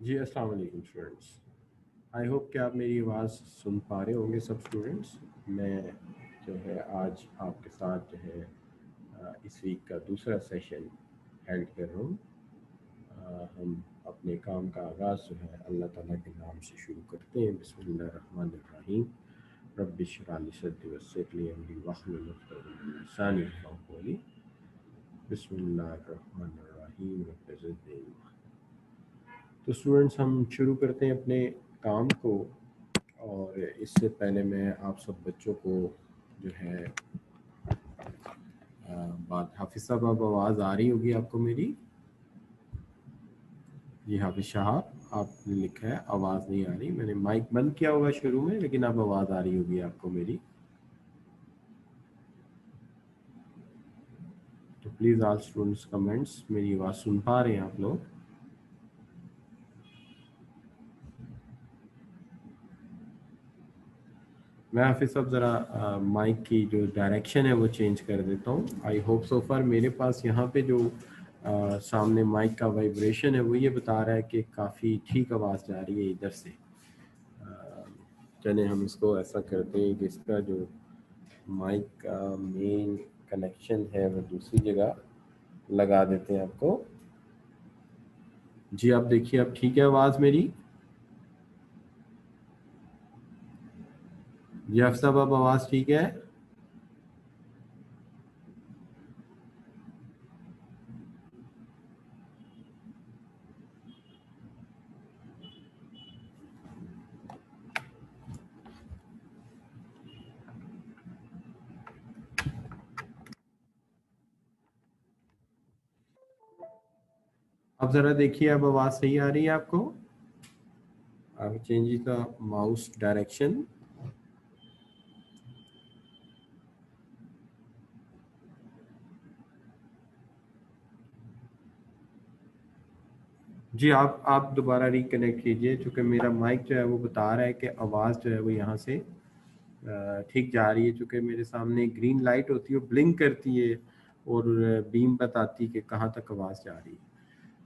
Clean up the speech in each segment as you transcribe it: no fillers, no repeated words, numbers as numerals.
जी अस्सलाम वालेकुम students. I hope कि आप मेरी आवाज़ सुन पा रहे होंगे सब स्टूडेंट्स। मैं जो है आज आपके साथ जो है इस वीक का दूसरा सेशन हेल्ड कर रहा हूँ। हम अपने काम का आगाज़ जो है अल्लाह ताला के नाम से शुरू करते हैं। बिस्मिल्लाहिर्रहमानिर्रहीम। रब्बि इश्रह ली सदरी वयस्सिर ली अमरी वहलुल उक़दतम मिन लिसानी यफ़क़हू क़ौली। बिस्मिल्लाहिर्रहमानिर्रहीम। रब्बि ज़िदनी इल्मा। तो स्टूडेंट्स हम शुरू करते हैं अपने काम को। और इससे पहले मैं आप सब बच्चों को जो है बात हाफिज़ साहब, अब आवाज़ आ रही होगी आपको मेरी? जी हाफिज़ साहब, आपने लिखा है आवाज़ नहीं आ रही। मैंने माइक बंद किया होगा शुरू में, लेकिन अब आवाज़ आ रही होगी आपको मेरी। तो प्लीज़ ऑल स्टूडेंट्स कमेंट्स, मेरी आवाज़ सुन पा रहे हैं आप लोग? मैं हाफिज़ साहब ज़रा माइक की जो डायरेक्शन है वो चेंज कर देता हूँ। आई होप सो फार मेरे पास यहाँ पे जो सामने माइक का वाइब्रेशन है वो ये बता रहा है कि काफ़ी ठीक आवाज़ जा रही है इधर से। चलिए हम इसको ऐसा करते हैं कि इसका जो माइक का मेन कनेक्शन है वो दूसरी जगह लगा देते हैं आपको। जी आप देखिए, अब ठीक है आवाज़ मेरी? जी हाफिज़ साहब, अब आवाज़ ठीक है? अब ज़रा देखिए, अब आवाज़ सही आ रही है आपको? अब चेंज द माउस डायरेक्शन। जी आप दोबारा रिकनेक्ट कीजिए, चूँकि मेरा माइक जो है वो बता रहा है कि आवाज़ जो है वो यहाँ से ठीक जा रही है। चूँकि मेरे सामने ग्रीन लाइट होती है, वो ब्लिंक करती है और बीम बताती है कि कहाँ तक आवाज़ जा रही है।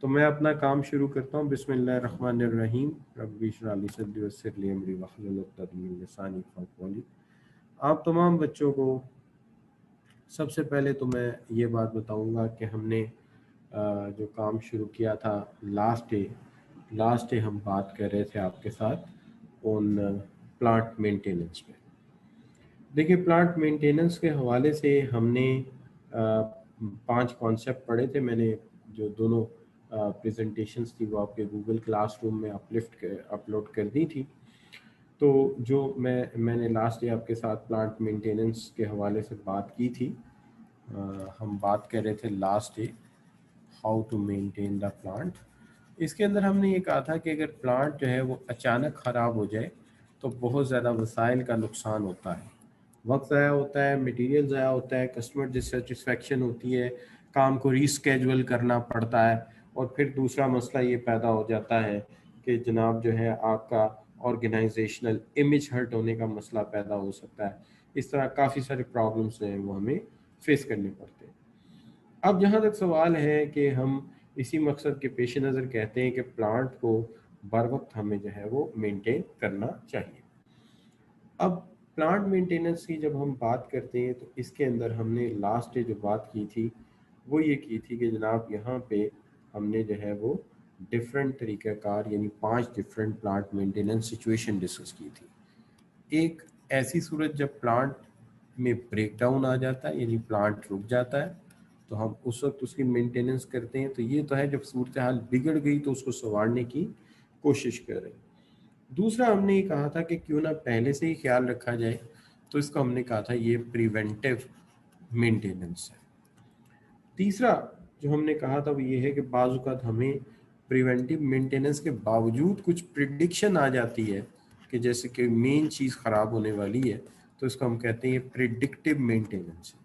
तो मैं अपना काम शुरू करता हूँ। बिस्मिल्लाहिर्रहमानिर्रहीम। रब्बि इश्रह ली सदरी वयस्सिर ली अमरी वहलुल उक़दतम मिन लिसानी यफ़क़हू क़ौली। आप तमाम बच्चों को सबसे पहले तो मैं ये बात बताऊंगा कि हमने जो काम शुरू किया था लास्ट डे हम बात कर रहे थे आपके साथ ऑन प्लांट मेंटेनेंस पे। देखिए, प्लांट मेंटेनेंस के हवाले से हमने 5 कॉन्सेप्ट पढ़े थे। मैंने जो दोनों प्रेजेंटेशंस थी वो आपके गूगल क्लासरूम में अपलोड कर दी थी। तो जो मैंने लास्ट डे आपके साथ प्लांट मेंटेनेंस के हवाले से बात की थी। हम बात कर रहे थे last day how to maintain the plant. इसके अंदर हमने ये कहा था कि अगर प्लांट जो है वो अचानक ख़राब हो जाए तो बहुत ज़्यादा वसाइल का नुकसान होता है, वक्त ज़ाया होता है, मटेरियल ज़ाया होता है, कस्टमर डिससेटिस्फेक्शन होती है, काम को रीस्केजुअल करना पड़ता है। और फिर दूसरा मसला ये पैदा हो जाता है कि जनाब जो है आपका ऑर्गेनाइजेशनल इमेज हर्ट होने का मसला पैदा हो सकता है। इस तरह काफ़ी सारे प्रॉब्लम्स जो हैं वो हमें फेस करने पड़ते हैं। अब जहाँ तक सवाल है कि हम इसी मकसद के पेश नज़र कहते हैं कि प्लांट को बर वक्त हमें जो है वो मेंटेन करना चाहिए। अब प्लांट मेंटेनेंस की जब हम बात करते हैं तो इसके अंदर हमने लास्ट डे जो बात की थी वो ये की थी कि जनाब यहाँ पे हमने जो है वो डिफरेंट तरीक़ाकार यानी 5 different plant maintenance situation discuss की थी। एक ऐसी सूरत जब प्लांट में ब्रेक डाउन आ जाता है यानी प्लांट रुक जाता है तो हम उस वक्त उसकी मेंटेनेंस करते हैं। तो ये तो है जब सूरत हाल बिगड़ गई तो उसको संवारने की कोशिश करें। दूसरा हमने ये कहा था कि क्यों ना पहले से ही ख्याल रखा जाए, तो इसको हमने कहा था ये प्रिवेंटिव मेंटेनेंस है। तीसरा जो हमने कहा था वो ये है कि बाज़ औक़ात हमें प्रिवेंटिव मेंटेनेंस के बावजूद कुछ प्रिडिक्शन आ जाती है कि जैसे कि मेन चीज़ ख़राब होने वाली है, तो इसको हम कहते हैं ये प्रिडिक्टिव मेंटेनेंस है।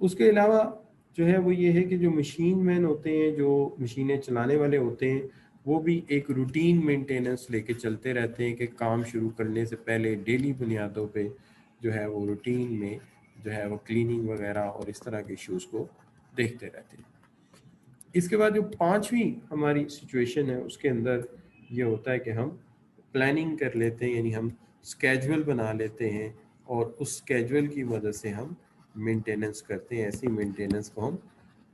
उसके अलावा जो है वो ये है कि जो मशीन मैन होते हैं, जो मशीनें चलाने वाले होते हैं, वो भी एक रूटीन मेंटेनेंस लेके चलते रहते हैं कि काम शुरू करने से पहले डेली बुनियादों पे जो है वो रूटीन में जो है वो क्लीनिंग वगैरह और इस तरह के इश्यूज़ को देखते रहते हैं। इसके बाद जो पांचवी हमारी सिचुएशन है उसके अंदर ये होता है कि हम प्लानिंग कर लेते हैं, यानी हम स्केजुअल बना लेते हैं और उस स्केजुअल की मदद से हम मेंटेनेंस करते हैं। ऐसी मेंटेनेंस को हम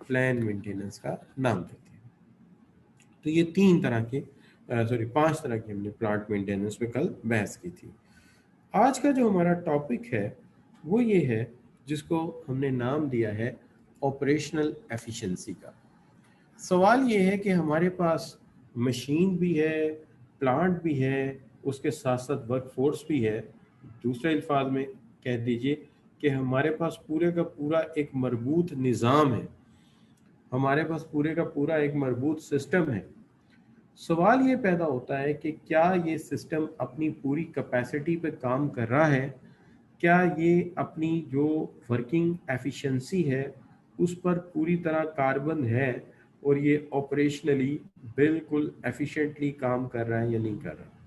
प्लान मेंटेनेंस का नाम देते हैं। तो ये 5 तरह की हमने प्लांट मेंटेनेंस में कल बहस की थी। आज का जो हमारा टॉपिक है वो ये है, जिसको हमने नाम दिया है ऑपरेशनल एफिशिएंसी का। सवाल ये है कि हमारे पास मशीन भी है, प्लांट भी है, उसके साथ साथ वर्कफोर्स भी है। दूसरे अल्फाज में कह दीजिए कि हमारे पास पूरे का पूरा एक मरबूत निज़ाम है, हमारे पास पूरे का पूरा एक मरबूत सिस्टम है। सवाल ये पैदा होता है कि क्या ये सिस्टम अपनी पूरी कैपेसिटी पे काम कर रहा है, क्या ये अपनी जो वर्किंग एफिशिएंसी है उस पर पूरी तरह कारबंद है और ये ऑपरेशनली बिल्कुल एफिशिएंटली काम कर रहा है या नहीं कर रहा।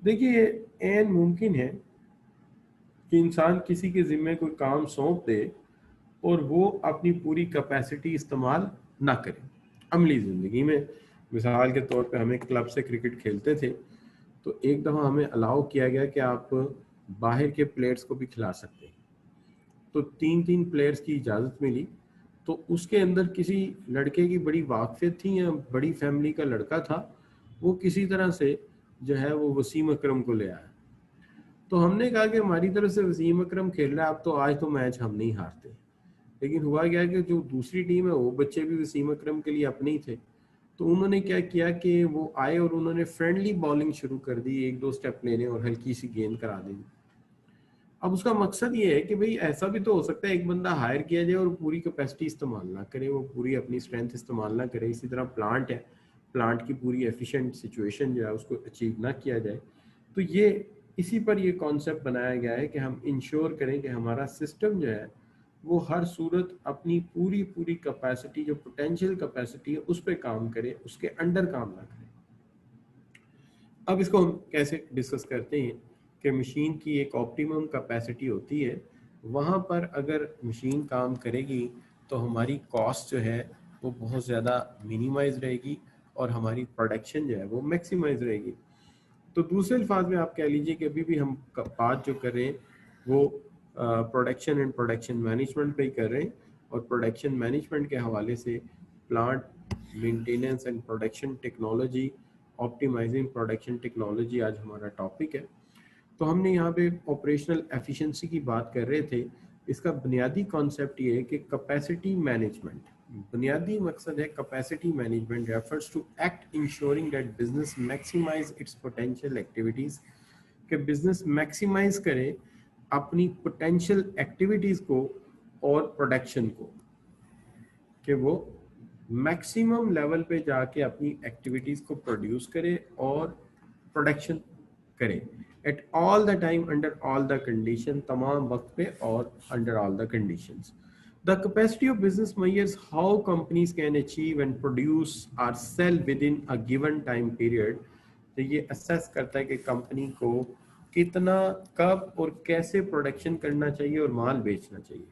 देखिए, ऐन मुमकिन है कि इंसान किसी के ज़िम्मे कोई काम सौंप दे और वो अपनी पूरी कैपेसिटी इस्तेमाल ना करे। अमली ज़िंदगी में मिसाल के तौर पे हम एक क्लब से क्रिकेट खेलते थे, तो एक दफ़ा हमें अलाउ किया गया कि आप बाहर के प्लेयर्स को भी खिला सकते हैं। तो 3-3 प्लेयर्स की इजाज़त मिली। तो उसके अंदर किसी लड़के की बड़ी वाकफियत थी या बड़ी फैमिली का लड़का था, वो किसी तरह से जो है वो वसीम अकरम को ले आया। तो हमने कहा कि हमारी तरफ से वसीम अकरम खेल रहा है, अब तो आज तो मैच हम नहीं हारते। लेकिन हुआ क्या कि जो दूसरी टीम है वो बच्चे भी वसीम अकरम के लिए अपने ही थे। तो उन्होंने क्या किया कि वो आए और उन्होंने फ्रेंडली बॉलिंग शुरू कर दी, 1-2 स्टेप लेने और हल्की सी गेंद करा दी। अब उसका मकसद ये है कि भाई ऐसा भी तो हो सकता है एक बंदा हायर किया जाए और पूरी कैपेसिटी इस्तेमाल ना करे, वो पूरी अपनी स्ट्रेंथ इस्तेमाल ना करे। इसी तरह प्लांट है, प्लांट की पूरी एफिशिएंट सिचुएशन जो है उसको अचीव ना किया जाए। तो ये इसी पर ये कॉन्सेप्ट बनाया गया है कि हम इंश्योर करें कि हमारा सिस्टम जो है वो हर सूरत अपनी पूरी पूरी कैपेसिटी, जो पोटेंशियल कैपेसिटी है उस पर काम करे, उसके अंडर काम ना करे। अब इसको हम कैसे डिस्कस करते हैं कि मशीन की एक ऑप्टिमम कैपेसिटी होती है, वहाँ पर अगर मशीन काम करेगी तो हमारी कॉस्ट जो है वो बहुत ज़्यादा मिनिमाइज रहेगी और हमारी प्रोडक्शन जो है वो मैक्सिमाइज रहेगी। तो दूसरे अल्फाज में आप कह लीजिए कि अभी भी हम बात जो कर रहे हैं वो प्रोडक्शन एंड प्रोडक्शन मैनेजमेंट पे ही कर रहे हैं, और प्रोडक्शन मैनेजमेंट के हवाले से plant maintenance and production technology, optimising production technology आज हमारा टॉपिक है। तो हमने यहाँ पे ऑपरेशनल एफिशिएंसी की बात कर रहे थे। इसका बुनियादी कॉन्सेप्ट ये है कि कैपेसिटी मैनेजमेंट, बुनियादी मकसद है capacity management refers to act ensuring that business maximise its potential activities, कि बिजनेस मैक्सिमाइज करे अपनी पोटेंशियल एक्टिविटीज को और प्रोडक्शन को, कि वो मैक्सिमम लेवल पे जाके अपनी एक्टिविटीज को प्रोड्यूस करे और प्रोडक्शन करे at all the time under all the condition, तमाम वक्त पे और under all the conditions. The capacity of business measures how companies can achieve and produce और sell within a given time period. तो ये assess करता है कि कंपनी को कितना, कब और कैसे प्रोडक्शन करना चाहिए और माल बेचना चाहिए।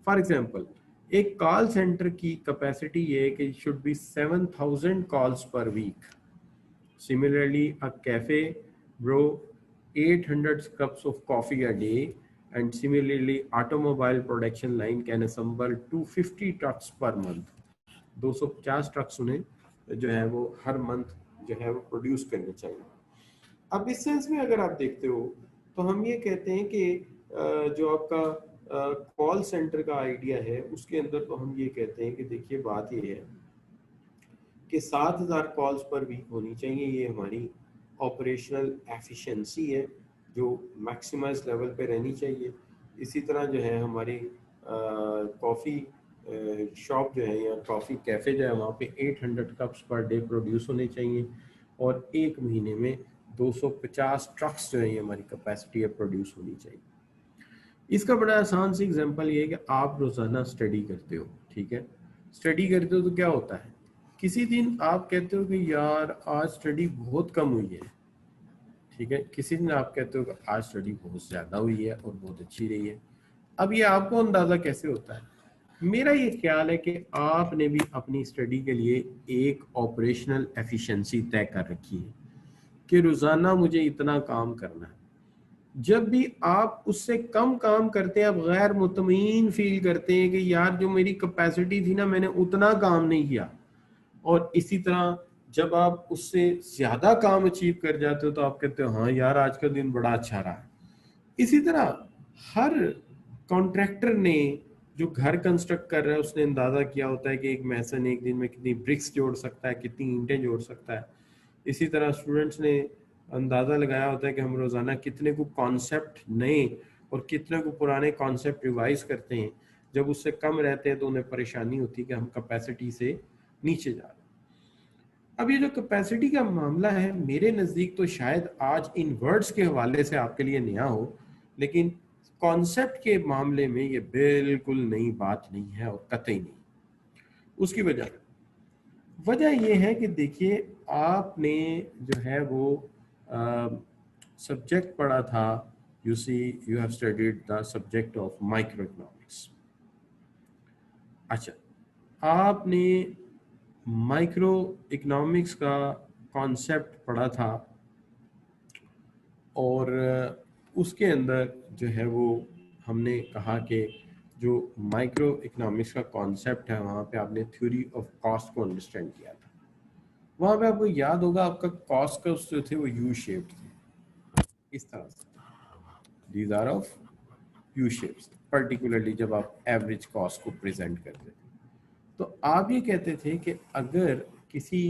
फॉर एग्जाम्पल, एक कॉल सेंटर की कैपेसिटी ये है कि should be 7,000 calls per week. Similarly, a cafe brew 800 cups of coffee a day, and similarly, automobile production line can assemble 250 trucks per month. 250 trucks उन्हें जो है वो हर मंथ जो है वो प्रोड्यूस करने चाहिए। अब इस सेंस में अगर आप देखते हो तो हम ये कहते हैं कि जो आपका कॉल सेंटर का आइडिया है उसके अंदर तो हम ये कहते हैं कि देखिए बात ये है कि 7,000 कॉल्स पर वीक होनी चाहिए। ये हमारी ऑपरेशनल एफिशिएंसी है जो मैक्सिमाइज लेवल पे रहनी चाहिए। इसी तरह जो है हमारी कॉफ़ी शॉप जो है या कॉफ़ी कैफ़े जो है वहाँ पे 800 कप्स पर डे प्रोड्यूस होने चाहिए, और एक महीने में 250 ट्रक्स जो है ये हमारी कैपेसिटी है प्रोड्यूस होनी चाहिए। इसका बड़ा आसान सी एग्जांपल ये है कि आप रोज़ाना स्टडी करते हो, ठीक है। स्टडी करते हो तो क्या होता है, किसी दिन आप कहते हो कि यार आज स्टडी बहुत कम हुई है, ठीक है। किसी दिन आप कहते हो कि आज स्टडी बहुत ज़्यादा हुई है और बहुत अच्छी रही है। अब ये आपको अंदाज़ा कैसे होता है? मेरा ये ख्याल है कि आपने भी अपनी स्टडी के लिए एक ऑपरेशनल एफिशिएंसी तय कर रखी है। कि रोजाना मुझे इतना काम करना है। जब भी आप उससे कम काम करते हैं, आप गैर मुतमईन फील करते हैं कि यार जो मेरी कैपेसिटी थी ना, मैंने उतना काम नहीं किया। और इसी तरह जब आप उससे ज्यादा काम अचीव कर जाते हो तो आप कहते हो हाँ यार आज का दिन बड़ा अच्छा रहा। इसी तरह हर कॉन्ट्रैक्टर ने जो घर कंस्ट्रक्ट कर रहा है उसने अंदाजा किया होता है कि एक मैसन एक दिन में कितनी ब्रिक्स जोड़ सकता है, कितनी ईंटें जोड़ सकता है। इसी तरह स्टूडेंट्स ने अंदाजा लगाया होता है कि हम रोजाना कितने को कॉन्सेप्ट नए और कितने को पुराने कॉन्सेप्ट रिवाइज करते हैं। जब उससे कम रहते हैं तो उन्हें परेशानी होती है कि हम कैपेसिटी से नीचे जा रहे हैं। अब ये जो कैपेसिटी का मामला है, मेरे नज़दीक तो शायद आज इन वर्ड्स के हवाले से आपके लिए नया हो, लेकिन कॉन्सेप्ट के मामले में ये बिल्कुल नई बात नहीं है और कतई नहीं। उसकी वजह ये है कि देखिए, आपने जो है वो सब्जेक्ट पढ़ा था, you see you have studied the subject of micro economics. अच्छा, आपने माइक्रो इकोनॉमिक्स का कॉन्सेप्ट पढ़ा था और उसके अंदर जो है वो हमने कहा कि जो माइक्रो इकोनॉमिक्स का कॉन्सेप्ट है वहाँ पे आपने थ्योरी ऑफ कॉस्ट को अंडरस्टैंड किया था। वहाँ पे आपको याद होगा आपका कॉस्ट का जो थे वो यू शेप्ड थे, इस तरह से these are of U shapes, particularly जब आप एवरेज कॉस्ट को प्रेजेंट करते थे। तो आप ये कहते थे कि अगर किसी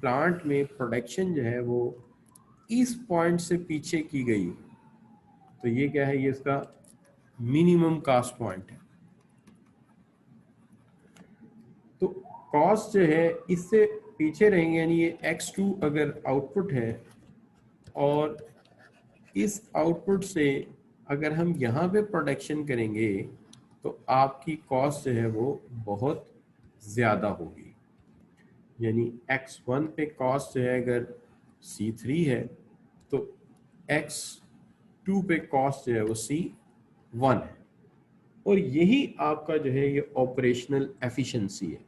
प्लांट में प्रोडक्शन जो है वो इस पॉइंट से पीछे की गई तो ये क्या है, ये इसका मिनिमम कॉस्ट पॉइंट है। तो कॉस्ट जो है इससे पीछे रहेंगे, यानी ये x2 अगर आउटपुट है और इस आउटपुट से अगर हम यहाँ पे प्रोडक्शन करेंगे तो आपकी कॉस्ट जो है वो बहुत ज़्यादा होगी। यानी x1 पे कॉस्ट जो है अगर C3 है तो x2 पे कॉस्ट जो है वो C1 है। और यही आपका जो है ये ऑपरेशनल एफिशिएंसी है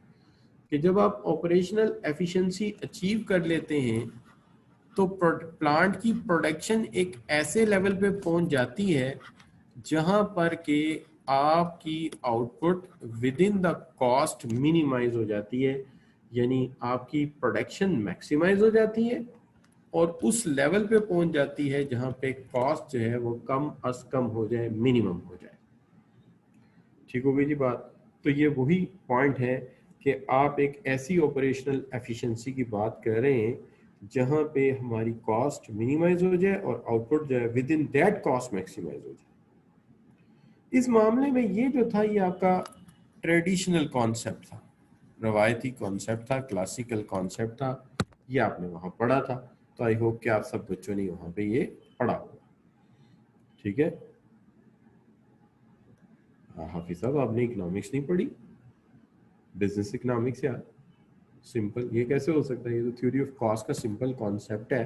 कि जब आप ऑपरेशनल एफिशिएंसी अचीव कर लेते हैं तो प्लांट की प्रोडक्शन एक ऐसे लेवल पे पहुंच जाती है जहां पर कि आपकी output within the cost minimise हो जाती है, यानी आपकी प्रोडक्शन मैक्सिमाइज हो जाती है और उस लेवल पे पहुंच जाती है जहां पे कॉस्ट जो है वो कम अज कम हो जाए, मिनिमम हो जाए। ठीक हो गई जी बात। तो ये वही पॉइंट है कि आप एक ऐसी ऑपरेशनल एफिशिएंसी की बात कर रहे हैं जहां पे हमारी कॉस्ट मिनिमाइज हो जाए और आउटपुट जो है within that cost maximise हो जाए। इस मामले में ये जो था ये आपका ट्रेडिशनल कॉन्सेप्ट था, रवायती कॉन्सेप्ट था, क्लासिकल कॉन्सेप्ट था, ये आपने वहाँ पढ़ा था। तो आई होप कि आप सब बच्चों ने वहाँ पे ये पढ़ा होगा। ठीक है, हाफिज साहब आपने इकोनॉमिक्स नहीं पढ़ी, बिजनेस इकोनॉमिक्स यार, सिंपल। ये कैसे हो सकता है, ये तो थ्योरी ऑफ कॉस्ट का सिंपल कॉन्सेप्ट है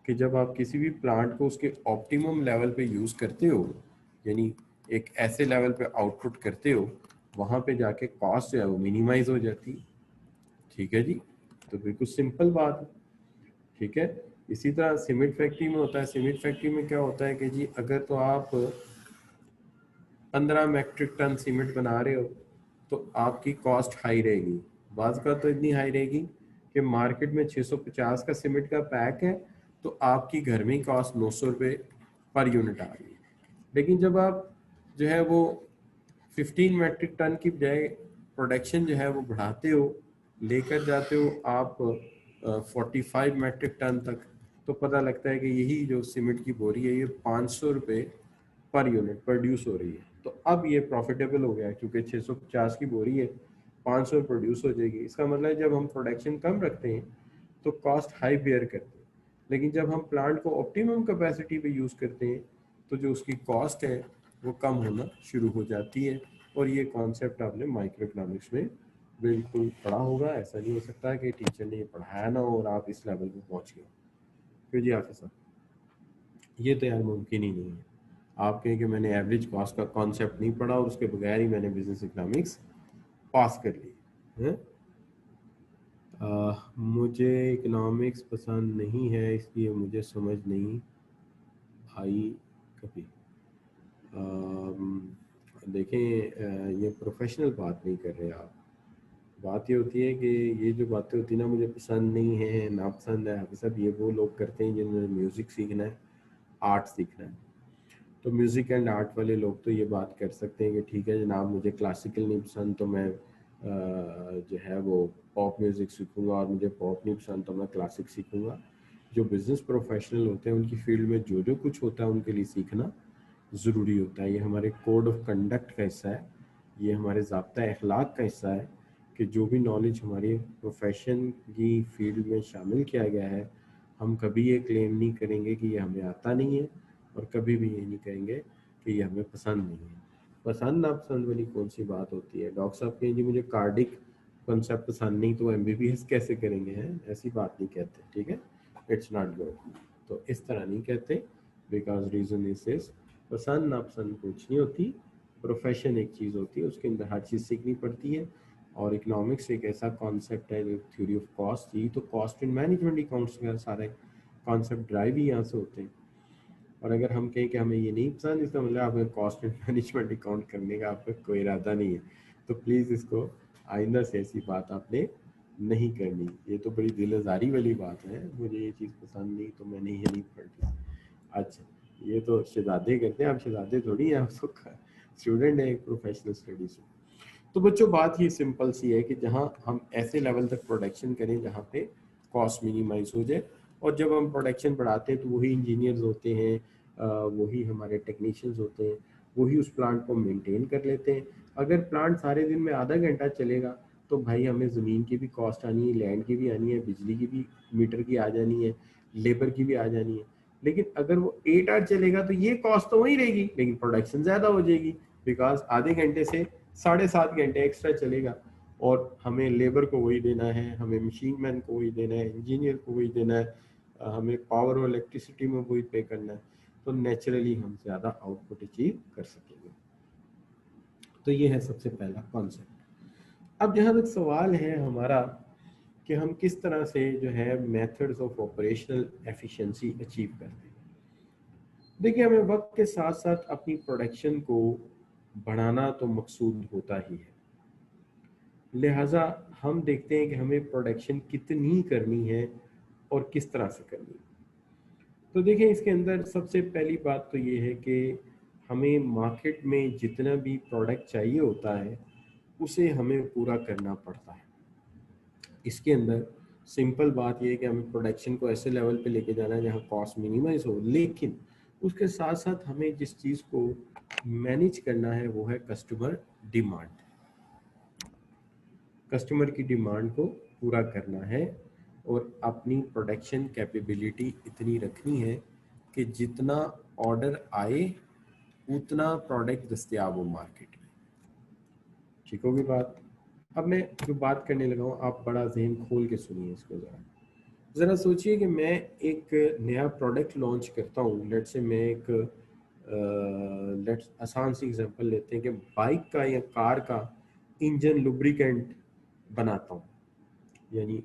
कि जब आप किसी भी प्लांट को उसके ऑप्टिमम लेवल पे यूज़ करते हो, यानी एक ऐसे लेवल पे आउटपुट करते हो, वहाँ पे जाके कॉस्ट जो है वो मिनिमाइज हो जाती है। ठीक है जी, तो बिल्कुल सिंपल बात है। ठीक है, इसी तरह सीमेंट फैक्ट्री में होता है। सीमेंट फैक्ट्री में क्या होता है कि जी अगर तो आप 15 मैट्रिक टन सीमेंट बना रहे हो तो आपकी कॉस्ट हाई रहेगी। बाज़ का तो इतनी हाई रहेगी कि मार्केट में 650 का सीमेंट का पैक है तो आपकी घर में ही कॉस्ट 900 रुपये पर यूनिट आ रही है। लेकिन जब आप जो है वो 15 मैट्रिक टन की बजाय प्रोडक्शन जो है वो बढ़ाते हो, लेकर जाते हो आप 45 मैट्रिक टन तक, तो पता लगता है कि यही जो सीमेंट की बोरी है ये 500 रुपये पर यूनिट प्रोड्यूस हो रही है। तो अब ये प्रॉफिटेबल हो गया क्योंकि 650 की बोरी है, 500 प्रोड्यूस हो जाएगी। इसका मतलब है जब हम प्रोडक्शन कम रखते हैं तो कॉस्ट हाई बेयर करते हैं, लेकिन जब हम प्लांट को ऑप्टिमम कैपेसिटी पे यूज़ करते हैं तो जो उसकी कॉस्ट है वो कम होना शुरू हो जाती है। और ये कॉन्सेप्ट आपने माइक्रो इकोनॉमिक्स में बिल्कुल पढ़ा होगा। ऐसा नहीं हो सकता कि टीचर ने ये पढ़ाया ना हो और आप इस लेवल पे पहुंच गए। क्यों जी हाफिज़ साहब, ये तो यार मुमकिन ही नहीं है। आप कहें कि मैंने एवरेज कॉस्ट का कॉन्सेप्ट नहीं पढ़ा और उसके बगैर ही मैंने बिजनेस इकोनॉमिक्स पास कर ली है। मुझे इकोनॉमिक्स पसंद नहीं है, इसलिए मुझे समझ नहीं आई कभी। देखें, ये प्रोफेशनल बात नहीं कर रहे आप। बात ये होती है कि ये जो बातें होती है ना, मुझे पसंद नहीं है, नापसंद है, हाफिज़ साहब, ये वो लोग करते हैं जिन्होंने म्यूज़िक सीखना है, आर्ट सीखना है। तो म्यूज़िक एंड आर्ट वाले लोग तो ये बात कर सकते हैं कि ठीक है जनाब, मुझे क्लासिकल नहीं पसंद तो मैं जो है वो पॉप म्यूज़िक सीखूंगा, और मुझे पॉप नहीं पसंद तो मैं क्लासिक सीखूंगा। जो बिज़नेस प्रोफेशनल होते हैं उनकी फील्ड में जो जो कुछ होता है उनके लिए सीखना ज़रूरी होता है। ये हमारे कोड ऑफ कंडक्ट का हिस्सा है, ये हमारे ज़ाब्ता अखलाक का हिस्सा है कि जो भी नॉलेज हमारी प्रोफेशन की फील्ड में शामिल किया गया है, हम कभी ये क्लेम नहीं करेंगे कि ये हमें आता नहीं है, और कभी भी ये नहीं कहेंगे कि ये हमें पसंद नहीं है। पसंद नापसंद वाली कौन सी बात होती है? डॉक्टर साहब कहें जी मुझे कार्डिक कॉन्सेप्ट पसंद नहीं तो एमबीबीएस कैसे करेंगे? हैं, ऐसी बात नहीं कहते, ठीक है? It's not good. तो इस तरह नहीं कहते, बिकॉज रीजन इज पसंद नापसंद कुछ नहीं होती। प्रोफेशन एक चीज़ होती है, उसके अंदर हर चीज़ सीखनी पड़ती है। और इकोनॉमिक्स एक ऐसा कॉन्सेप्ट है जो थ्योरी ऑफ कॉस्ट, यही तो कॉस्ट एंड मैनेजमेंट अकाउंट्स का सारे कॉन्सेप्ट ड्राइव ही यहाँ से होते हैं। और अगर हम कहें कि हमें ये नहीं पसंद, इसका मतलब आपका कॉस्ट एंड मैनेजमेंट अकाउंट करने का आपका कोई इरादा नहीं है, तो प्लीज़ इसको आइंदा से ऐसी बात आपने नहीं करनी। ये तो बड़ी दिलज़ारी वाली बात है, मुझे ये चीज़ पसंद नहीं तो मैंने ये नहीं पढ़ी। अच्छा, ये तो शहजादे करते हैं, आप शहजादे थोड़ी हैं, आप तो स्टूडेंट हैं एक प्रोफेशनल स्टडीज में। तो बच्चों बात ये सिंपल सी है कि जहाँ हम ऐसे लेवल तक प्रोडक्शन करें जहाँ पे कॉस्ट मिनिमाइज हो जाए, और जब हम प्रोडक्शन बढ़ाते हैं तो वही इंजीनियर्स होते हैं, वही हमारे टेक्नीशियंस होते हैं, वही उस प्लांट को मेंटेन कर लेते हैं। अगर प्लांट सारे दिन में आधा घंटा चलेगा तो भाई हमें ज़मीन की भी कॉस्ट आनी है, लैंड की भी आनी है, बिजली की भी मीटर की आ जानी है, लेबर की भी आ जानी है। लेकिन अगर वो 8 आवर चलेगा तो ये कॉस्ट तो वही रहेगी, लेकिन प्रोडक्शन ज़्यादा हो जाएगी, बिकॉज आधे घंटे से 7.5 घंटे एक्स्ट्रा चलेगा, और हमें लेबर को वही देना है, हमें मशीन मैन को वही देना है, इंजीनियर को वही देना है, हमें पावर और इलेक्ट्रिसिटी में वही पे करना है। तो नेचुरली हम ज़्यादा आउटपुट अचीव कर सकेंगे। तो ये है सबसे पहला कॉन्सेप्ट। अब जहाँ तक सवाल है हमारा कि हम किस तरह से जो है methods of operational efficiency achieve करते हैं। देखिए, हमें वक्त के साथ साथ अपनी प्रोडक्शन को बढ़ाना तो मकसूद होता ही है, लिहाजा हम देखते हैं कि हमें प्रोडक्शन कितनी करनी है और किस तरह से करनी है। तो देखिए, इसके अंदर सबसे पहली बात तो ये है कि हमें मार्केट में जितना भी प्रोडक्ट चाहिए होता है उसे हमें पूरा करना पड़ता है। इसके अंदर सिंपल बात यह है कि हमें प्रोडक्शन को ऐसे लेवल पे लेके जाना है जहाँ कॉस्ट मिनिमाइज हो, लेकिन उसके साथ साथ हमें जिस चीज़ को मैनेज करना है वो है कस्टमर डिमांड। कस्टमर की डिमांड को पूरा करना है और अपनी प्रोडक्शन कैपेबिलिटी इतनी रखनी है कि जितना ऑर्डर आए उतना प्रोडक्ट दस्तयाब हो मार्केट में। ठीक होगी बात? अब मैं जो बात करने लगा हूँ आप बड़ा जहन खोल के सुनिए इसको ज़रा सोचिए कि मैं एक नया प्रोडक्ट लॉन्च करता हूँ। लेट्स से मैं एक लेट्स आसान सी एग्जांपल लेते हैं कि बाइक का या कार का इंजन लुब्रिकेंट बनाता हूँ, यानी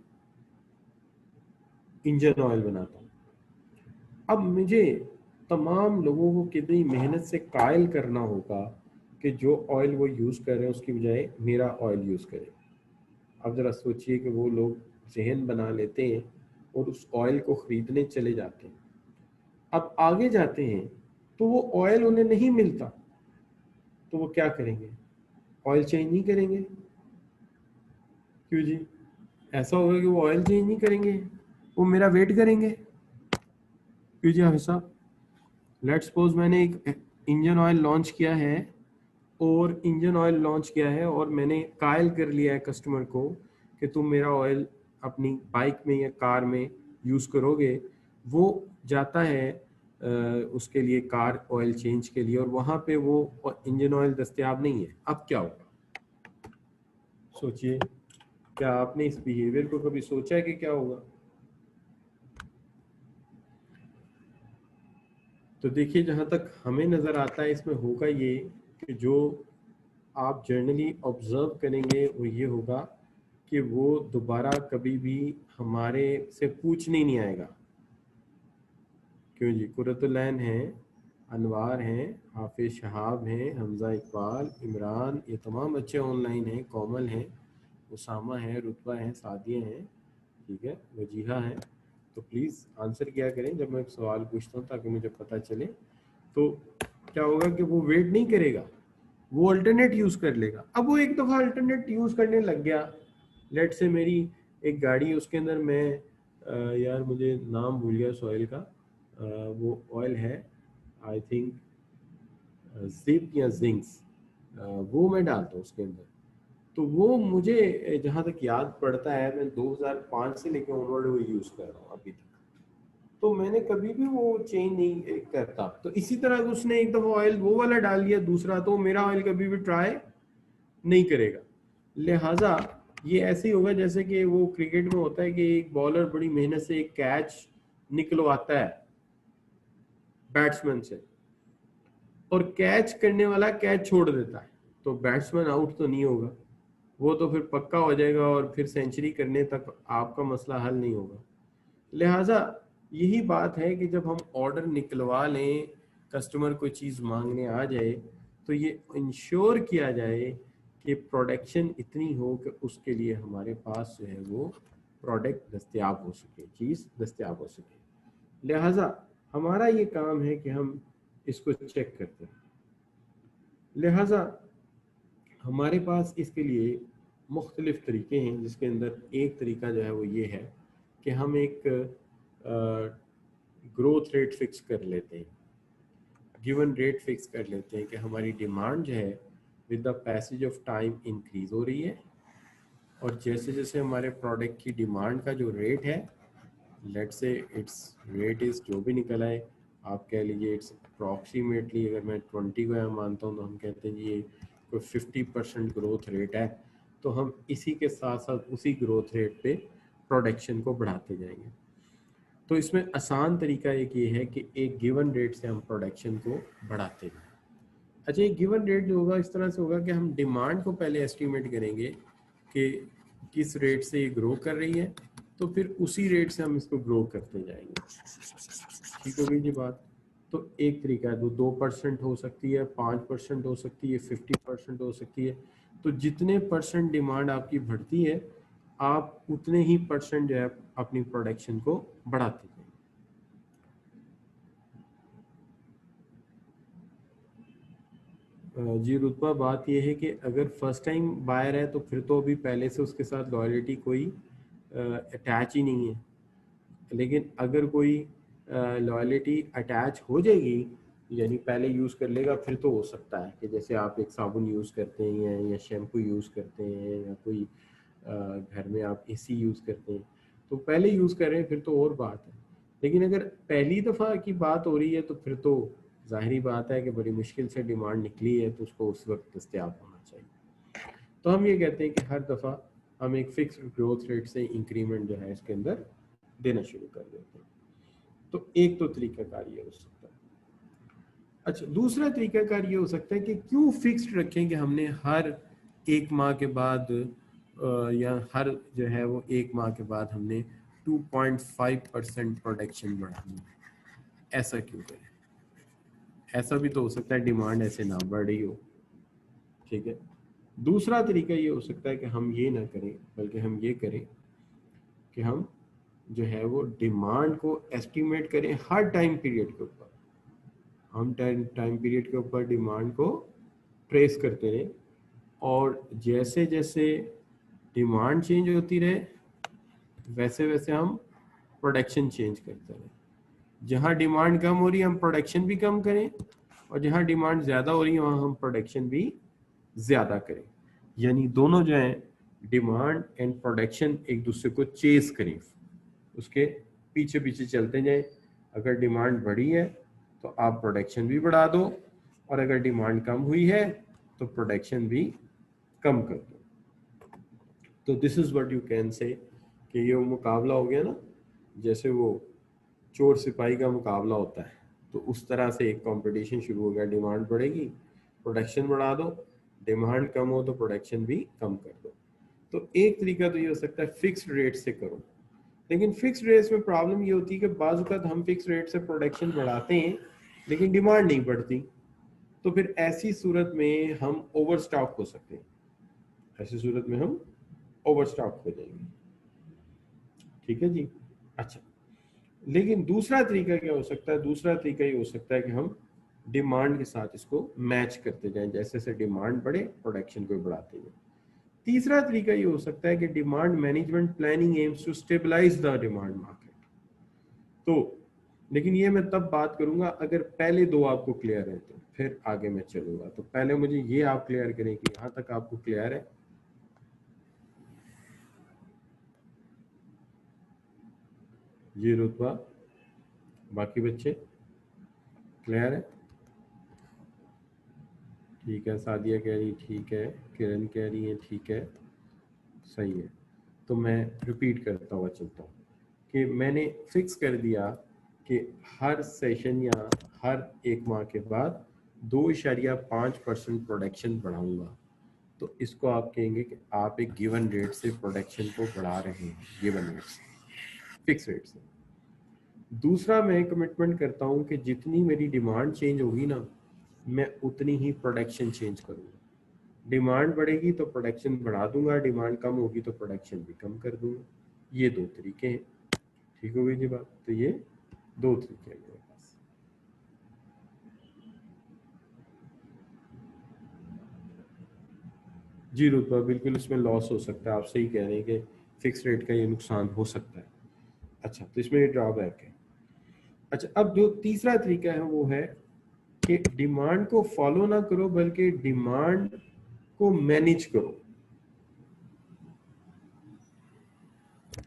इंजन ऑयल बनाता हूँ। अब मुझे तमाम लोगों को कितनी मेहनत से कायल करना होगा कि जो ऑयल वो यूज़ कर रहे हैं उसकी बजाय मेरा ऑयल यूज़ करें। अब ज़रा सोचिए कि वो लोग जहन बना लेते हैं और उस ऑयल को ख़रीदने चले जाते हैं। अब आगे जाते हैं तो वो ऑयल उन्हें नहीं मिलता, तो वो क्या करेंगे? ऑयल चेंज नहीं करेंगे। क्यों जी? ऐसा होगा कि वो ऑयल चेंज नहीं करेंगे, वो मेरा वेट करेंगे। क्यों जी हाफिज़ साहब? लेट्स सपोज मैंने एक इंजन ऑयल लॉन्च किया है, और इंजन ऑयल लॉन्च किया है और मैंने कायल कर लिया है कस्टमर को कि तुम मेरा ऑयल अपनी बाइक में या कार में यूज़ करोगे। वो जाता है उसके लिए कार ऑयल चेंज के लिए, और वहाँ पे वो इंजन ऑयल दस्तयाब नहीं है। अब क्या होगा? सोचिए, क्या आपने इस बिहेवियर को कभी सोचा है कि क्या होगा? तो देखिए, जहाँ तक हमें नज़र आता है इसमें होगा ये कि जो आप जर्नली ऑब्जर्व करेंगे वो ये होगा कि वो दोबारा कभी भी हमारे से पूछने ही नहीं आएगा। क्यों जी, कुरतुलैन हैं, अनवार हैं, हाफिज शहाब हैं, हमज़ा इकबाल, इमरान, ये तमाम बच्चे ऑनलाइन हैं, कोमल हैं, उसामा है, रुतबा है, सादिया हैं, ठीक है, वजीहा है। तो प्लीज़ आंसर किया करें जब मैं सवाल पूछता हूँ, ताकि मुझे पता चले। तो क्या होगा कि वो वेट नहीं करेगा, वो अल्टरनेट यूज़ कर लेगा। अब वो एक दफ़ा अल्टरनेट यूज़ करने लग गया, लेट से मेरी एक गाड़ी, उसके अंदर मैं यार मुझे नाम भूल गया उस ऑयल का, वो ऑयल है आई थिंक जिप या जिंक्स, वो मैं डालता हूँ उसके अंदर। तो वो मुझे जहाँ तक याद पड़ता है, मैं 2005 से लेकर ऑनवर्ड वो यूज़ कर रहा हूँ अभी तक। तो मैंने कभी भी वो चेंज नहीं करता। तो इसी तरह उसने एक दफ़ा ऑयल वो वाला डाल दिया दूसरा, तो मेरा ऑयल कभी भी ट्राई नहीं करेगा। लिहाजा ये ऐसे ही होगा जैसे कि वो क्रिकेट में होता है कि एक बॉलर बड़ी मेहनत से एक कैच निकलवाता है बैट्समैन से, और कैच करने वाला कैच छोड़ देता है, तो बैट्समैन आउट तो नहीं होगा, वो तो फिर पक्का हो जाएगा और फिर सेंचुरी करने तक आपका मसला हल नहीं होगा। लिहाजा यही बात है कि जब हम ऑर्डर निकलवा लें, कस्टमर कोई चीज़ मांगने आ जाए, तो ये इंश्योर किया जाए कि प्रोडक्शन इतनी हो कि उसके लिए हमारे पास जो है वो प्रोडक्ट दस्तयाब हो सके, चीज़ दस्तयाब हो सके। लिहाजा हमारा ये काम है कि हम इसको चेक करते हैं। लिहाजा हमारे पास इसके लिए मुख्तलिफ़ तरीके हैं, जिसके अंदर एक तरीका जो है वो ये है कि हम एक ग्रोथ रेट फिक्स कर लेते हैं, गिवन रेट फिक्स कर लेते हैं कि हमारी डिमांड जो है with the passage of time increase हो रही है, और जैसे जैसे हमारे प्रोडक्ट की डिमांड का जो रेट है, लेट से इट्स रेट इज़ जो भी निकल आए, आप कह लीजिए इट्स अप्रॉक्सीमेटली, अगर मैं 20 को यहाँ मानता हूँ तो हम कहते हैं ये कोई 50% ग्रोथ रेट है, तो हम इसी के साथ साथ उसी ग्रोथ रेट पे प्रोडक्शन को बढ़ाते जाएंगे। तो इसमें आसान तरीका एक ये है कि एक गिवन रेट से हम प्रोडक्शन को बढ़ाते हैं। अच्छा, एक गिवन रेट जो होगा इस तरह से होगा कि हम डिमांड को पहले एस्टिमेट करेंगे कि किस रेट से ये ग्रो कर रही है, तो फिर उसी रेट से हम इसको ग्रो करते जाएंगे। ठीक हो गई जी बात। तो एक तरीका है, 2% हो सकती है, 5% हो सकती है, 50% हो सकती है। तो जितने परसेंट डिमांड आपकी बढ़ती है, आप उतने ही परसेंट जो है अपनी प्रोडक्शन को बढ़ाते हैं। जी रुतबा, बात यह है कि अगर फर्स्ट टाइम बायर है तो फिर तो अभी पहले से उसके साथ लॉयल्टी कोई अटैच ही नहीं है। लेकिन अगर कोई लॉयल्टी अटैच हो जाएगी, यानी पहले यूज़ कर लेगा, फिर तो हो सकता है कि जैसे आप एक साबुन यूज़ करते हैं या शैम्पू यूज़ करते हैं या कोई घर में आप एसी यूज़ करते हैं, तो पहले यूज़ कर रहे हैं फिर तो और बात है। लेकिन अगर पहली दफ़ा की बात हो रही है तो फिर तो ज़ाहिरी बात है कि बड़ी मुश्किल से डिमांड निकली है, तो उसको उस वक्त दस्तयाब होना चाहिए। तो हम ये कहते हैं कि हर दफ़ा हम एक फिक्स ग्रोथ रेट से इंक्रीमेंट जो है इसके अंदर देना शुरू कर देते हैं। तो एक तो तरीकाकार ये हो सकता है। अच्छा, दूसरा तरीकाकार ये हो सकता है कि क्यों फिक्स्ड रखें कि हमने हर एक माह के बाद या हर जो है वो एक माह के बाद हमने 2.5% प्रोडक्शन बढ़ानी है, ऐसा क्यों करें? ऐसा भी तो हो सकता है डिमांड ऐसे ना बढ़ रही हो। ठीक है, दूसरा तरीका ये हो सकता है कि हम ये ना करें, बल्कि हम ये करें कि हम जो है वो डिमांड को एस्टिमेट करें हर टाइम पीरियड के ऊपर। हम टाइम पीरियड के ऊपर डिमांड को ट्रेस करते रहें, और जैसे जैसे डिमांड चेंज होती रहे, वैसे वैसे हम प्रोडक्शन चेंज करते रहें। जहाँ डिमांड कम हो रही है हम प्रोडक्शन भी कम करें, और जहाँ डिमांड ज़्यादा हो रही है वहाँ हम प्रोडक्शन भी ज़्यादा करें। यानी दोनों जो हैं, डिमांड एंड प्रोडक्शन, एक दूसरे को चेस करें, उसके पीछे पीछे चलते जाएं। अगर डिमांड बढ़ी है तो आप प्रोडक्शन भी बढ़ा दो, और अगर डिमांड कम हुई है तो प्रोडक्शन भी कम कर दो। तो this is what you can say कि ये मुकाबला हो गया ना, जैसे वो चोर सिपाही का मुकाबला होता है, तो उस तरह से एक कंपटीशन शुरू हो गया। डिमांड बढ़ेगी, प्रोडक्शन बढ़ा दो, डिमांड कम हो तो प्रोडक्शन भी कम कर दो। तो एक तरीका तो ये हो सकता है फिक्स्ड रेट से करो, लेकिन फिक्स्ड रेट्स में प्रॉब्लम ये होती है कि बाज़ औक़ात हम फिक्स रेट से प्रोडक्शन बढ़ाते हैं लेकिन डिमांड नहीं बढ़ती, तो फिर ऐसी सूरत में हम ओवर स्टॉक हो सकते हैं, ऐसी सूरत में हम ओवर स्टॉक हो जाएंगे। ठीक है जी। अच्छा, लेकिन दूसरा तरीका क्या हो सकता है? दूसरा तरीका ये हो सकता है कि हम डिमांड के साथ इसको मैच करते जाएं, जैसे जैसे डिमांड बढ़े प्रोडक्शन को बढ़ाते जाएं। तीसरा तरीका ये हो सकता है कि demand management planning aims to stabilise the demand market. तो लेकिन ये मैं तब बात करूंगा अगर पहले दो आपको क्लियर है, तो फिर आगे मैं चलूंगा। तो पहले मुझे ये आप क्लियर करें कि यहाँ तक आपको क्लियर है। ये रुतबा, बाकी बच्चे क्लियर है? ठीक है, सादिया कह रही ठीक है, किरण कह रही है ठीक है, सही है। तो मैं रिपीट करता हुआ चलता हूँ कि मैंने फिक्स कर दिया कि हर सेशन या हर एक माह के बाद 2.5% प्रोडक्शन बढ़ाऊंगा। तो इसको आप कहेंगे कि आप एक गिवन रेट से प्रोडक्शन को बढ़ा रहे हैं, गिवन रेट से, फिक्स रेट से। दूसरा, मैं कमिटमेंट करता हूँ कि जितनी मेरी डिमांड चेंज होगी ना, मैं उतनी ही प्रोडक्शन चेंज करूँगा। डिमांड बढ़ेगी तो प्रोडक्शन बढ़ा दूंगा, डिमांड कम होगी तो प्रोडक्शन भी कम कर दूंगा। ये दो तरीके हैं। ठीक हो गई जी बात? तो ये दो तरीके हैं मेरे पास। जी रुतबा, बिल्कुल इसमें लॉस हो सकता है, आप सही कह रहे हैं कि फिक्स रेट का ये नुकसान हो सकता है। अच्छा, तो इसमें ये ड्रॉबैक है। अच्छा, अब जो तीसरा तरीका है वो है कि डिमांड को फॉलो ना करो बल्कि डिमांड को मैनेज करो।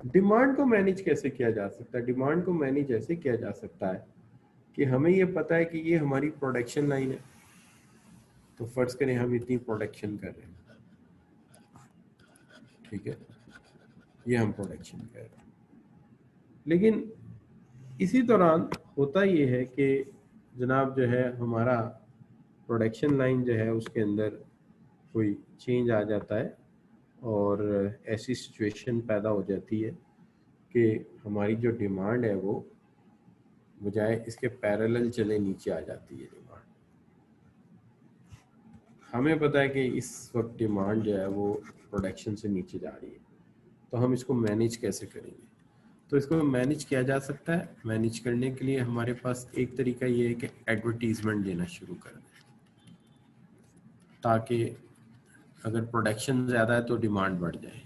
डिमांड को मैनेज कैसे किया जा सकता है? डिमांड को मैनेज ऐसे किया जा सकता है कि हमें ये पता है कि ये हमारी प्रोडक्शन लाइन है, तो फर्ज करें हम इतनी प्रोडक्शन कर रहे हैं, ठीक है, ये हम प्रोडक्शन कर रहे हैं, लेकिन इसी दौरान होता ये है कि जनाब जो है हमारा प्रोडक्शन लाइन जो है उसके अंदर कोई चेंज आ जाता है और ऐसी सिचुएशन पैदा हो जाती है कि हमारी जो डिमांड है वो बजाय इसके पैरेलल चले नीचे आ जाती है डिमांड। हमें पता है कि इस वक्त डिमांड जो है वो प्रोडक्शन से नीचे जा रही है, तो हम इसको मैनेज कैसे करेंगे? तो इसको मैनेज किया जा सकता है। मैनेज करने के लिए हमारे पास एक तरीका ये है कि एडवर्टीजमेंट देना शुरू कर दें, ताकि अगर प्रोडक्शन ज़्यादा है तो डिमांड बढ़ जाए।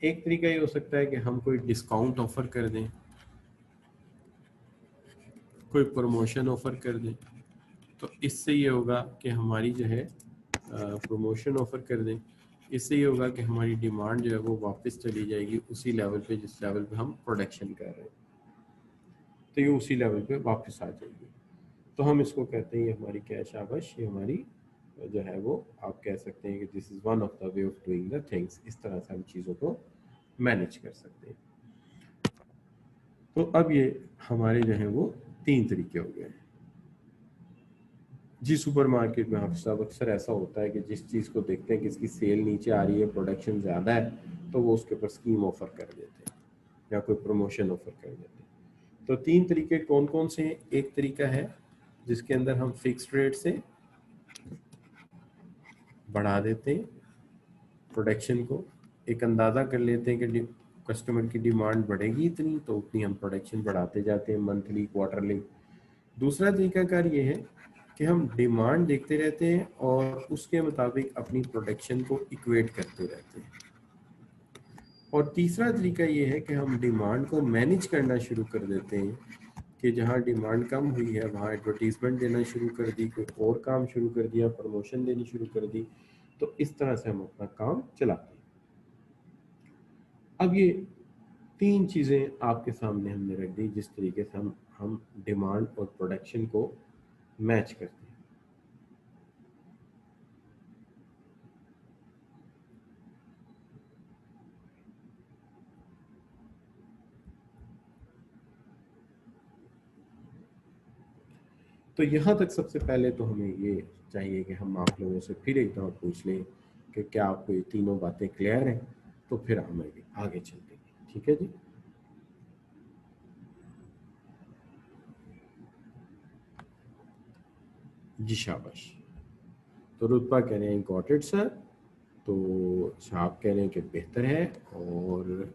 एक तरीका ये हो सकता है कि हम कोई डिस्काउंट ऑफर कर दें, कोई प्रमोशन ऑफर कर दें। तो इससे ये होगा कि हमारी जो है प्रमोशन ऑफर कर दें, इससे ये होगा कि हमारी डिमांड जो है वो वापस चली जाएगी उसी लेवल पे जिस लेवल पे हम प्रोडक्शन कर रहे हैं, तो ये उसी लेवल पे वापस आ जाएगी। तो हम इसको कहते हैं, ये हमारी क्या है, शाबाश, ये हमारी जो है वो आप कह सकते हैं कि this is one of the way of doing the things. इस तरह से हम चीज़ों को मैनेज कर सकते हैं। तो अब ये हमारे जो हैं वो तीन तरीके हो गए। जी, सुपरमार्केट में हाफिज़ साहब अक्सर ऐसा होता है कि जिस चीज़ को देखते हैं कि इसकी सेल नीचे आ रही है, प्रोडक्शन ज़्यादा है, तो वो उसके ऊपर स्कीम ऑफ़र कर देते हैं या कोई प्रमोशन ऑफ़र कर देते हैं। तो तीन तरीके कौन कौन से हैं? एक तरीका है जिसके अंदर हम फिक्स्ड रेट से बढ़ा देते हैं प्रोडक्शन को, एक अंदाज़ा कर लेते हैं कि कस्टमर की डिमांड बढ़ेगी इतनी, तो उतनी हम प्रोडक्शन बढ़ाते जाते हैं मंथली, क्वार्टरली। दूसरा तरीकाकार ये है कि हम डिमांड देखते रहते हैं और उसके मुताबिक अपनी प्रोडक्शन को इक्वेट करते रहते हैं। और तीसरा तरीका ये है कि हम डिमांड को मैनेज करना शुरू कर देते हैं कि जहाँ डिमांड कम हुई है वहाँ एडवर्टीजमेंट देना शुरू कर दी, कोई और काम शुरू कर दिया, प्रमोशन देनी शुरू कर दी। तो इस तरह से हम अपना काम चलाते हैं। अब ये तीन चीज़ें आपके सामने हमने रख दी जिस तरीके से हम डिमांड और प्रोडक्शन को मैच करते हैं। तो यहाँ तक सबसे पहले तो हमें ये चाहिए कि हम आप लोगों से फिर एक दफ़ा पूछ लें कि क्या आपको ये तीनों बातें क्लियर हैं, तो फिर हम आगे चलते हैं। ठीक है जी। जी शाबाश। तो रुतबा कह रहे हैं गॉट इट सर, तो साहब कह रहे हैं कि बेहतर है, और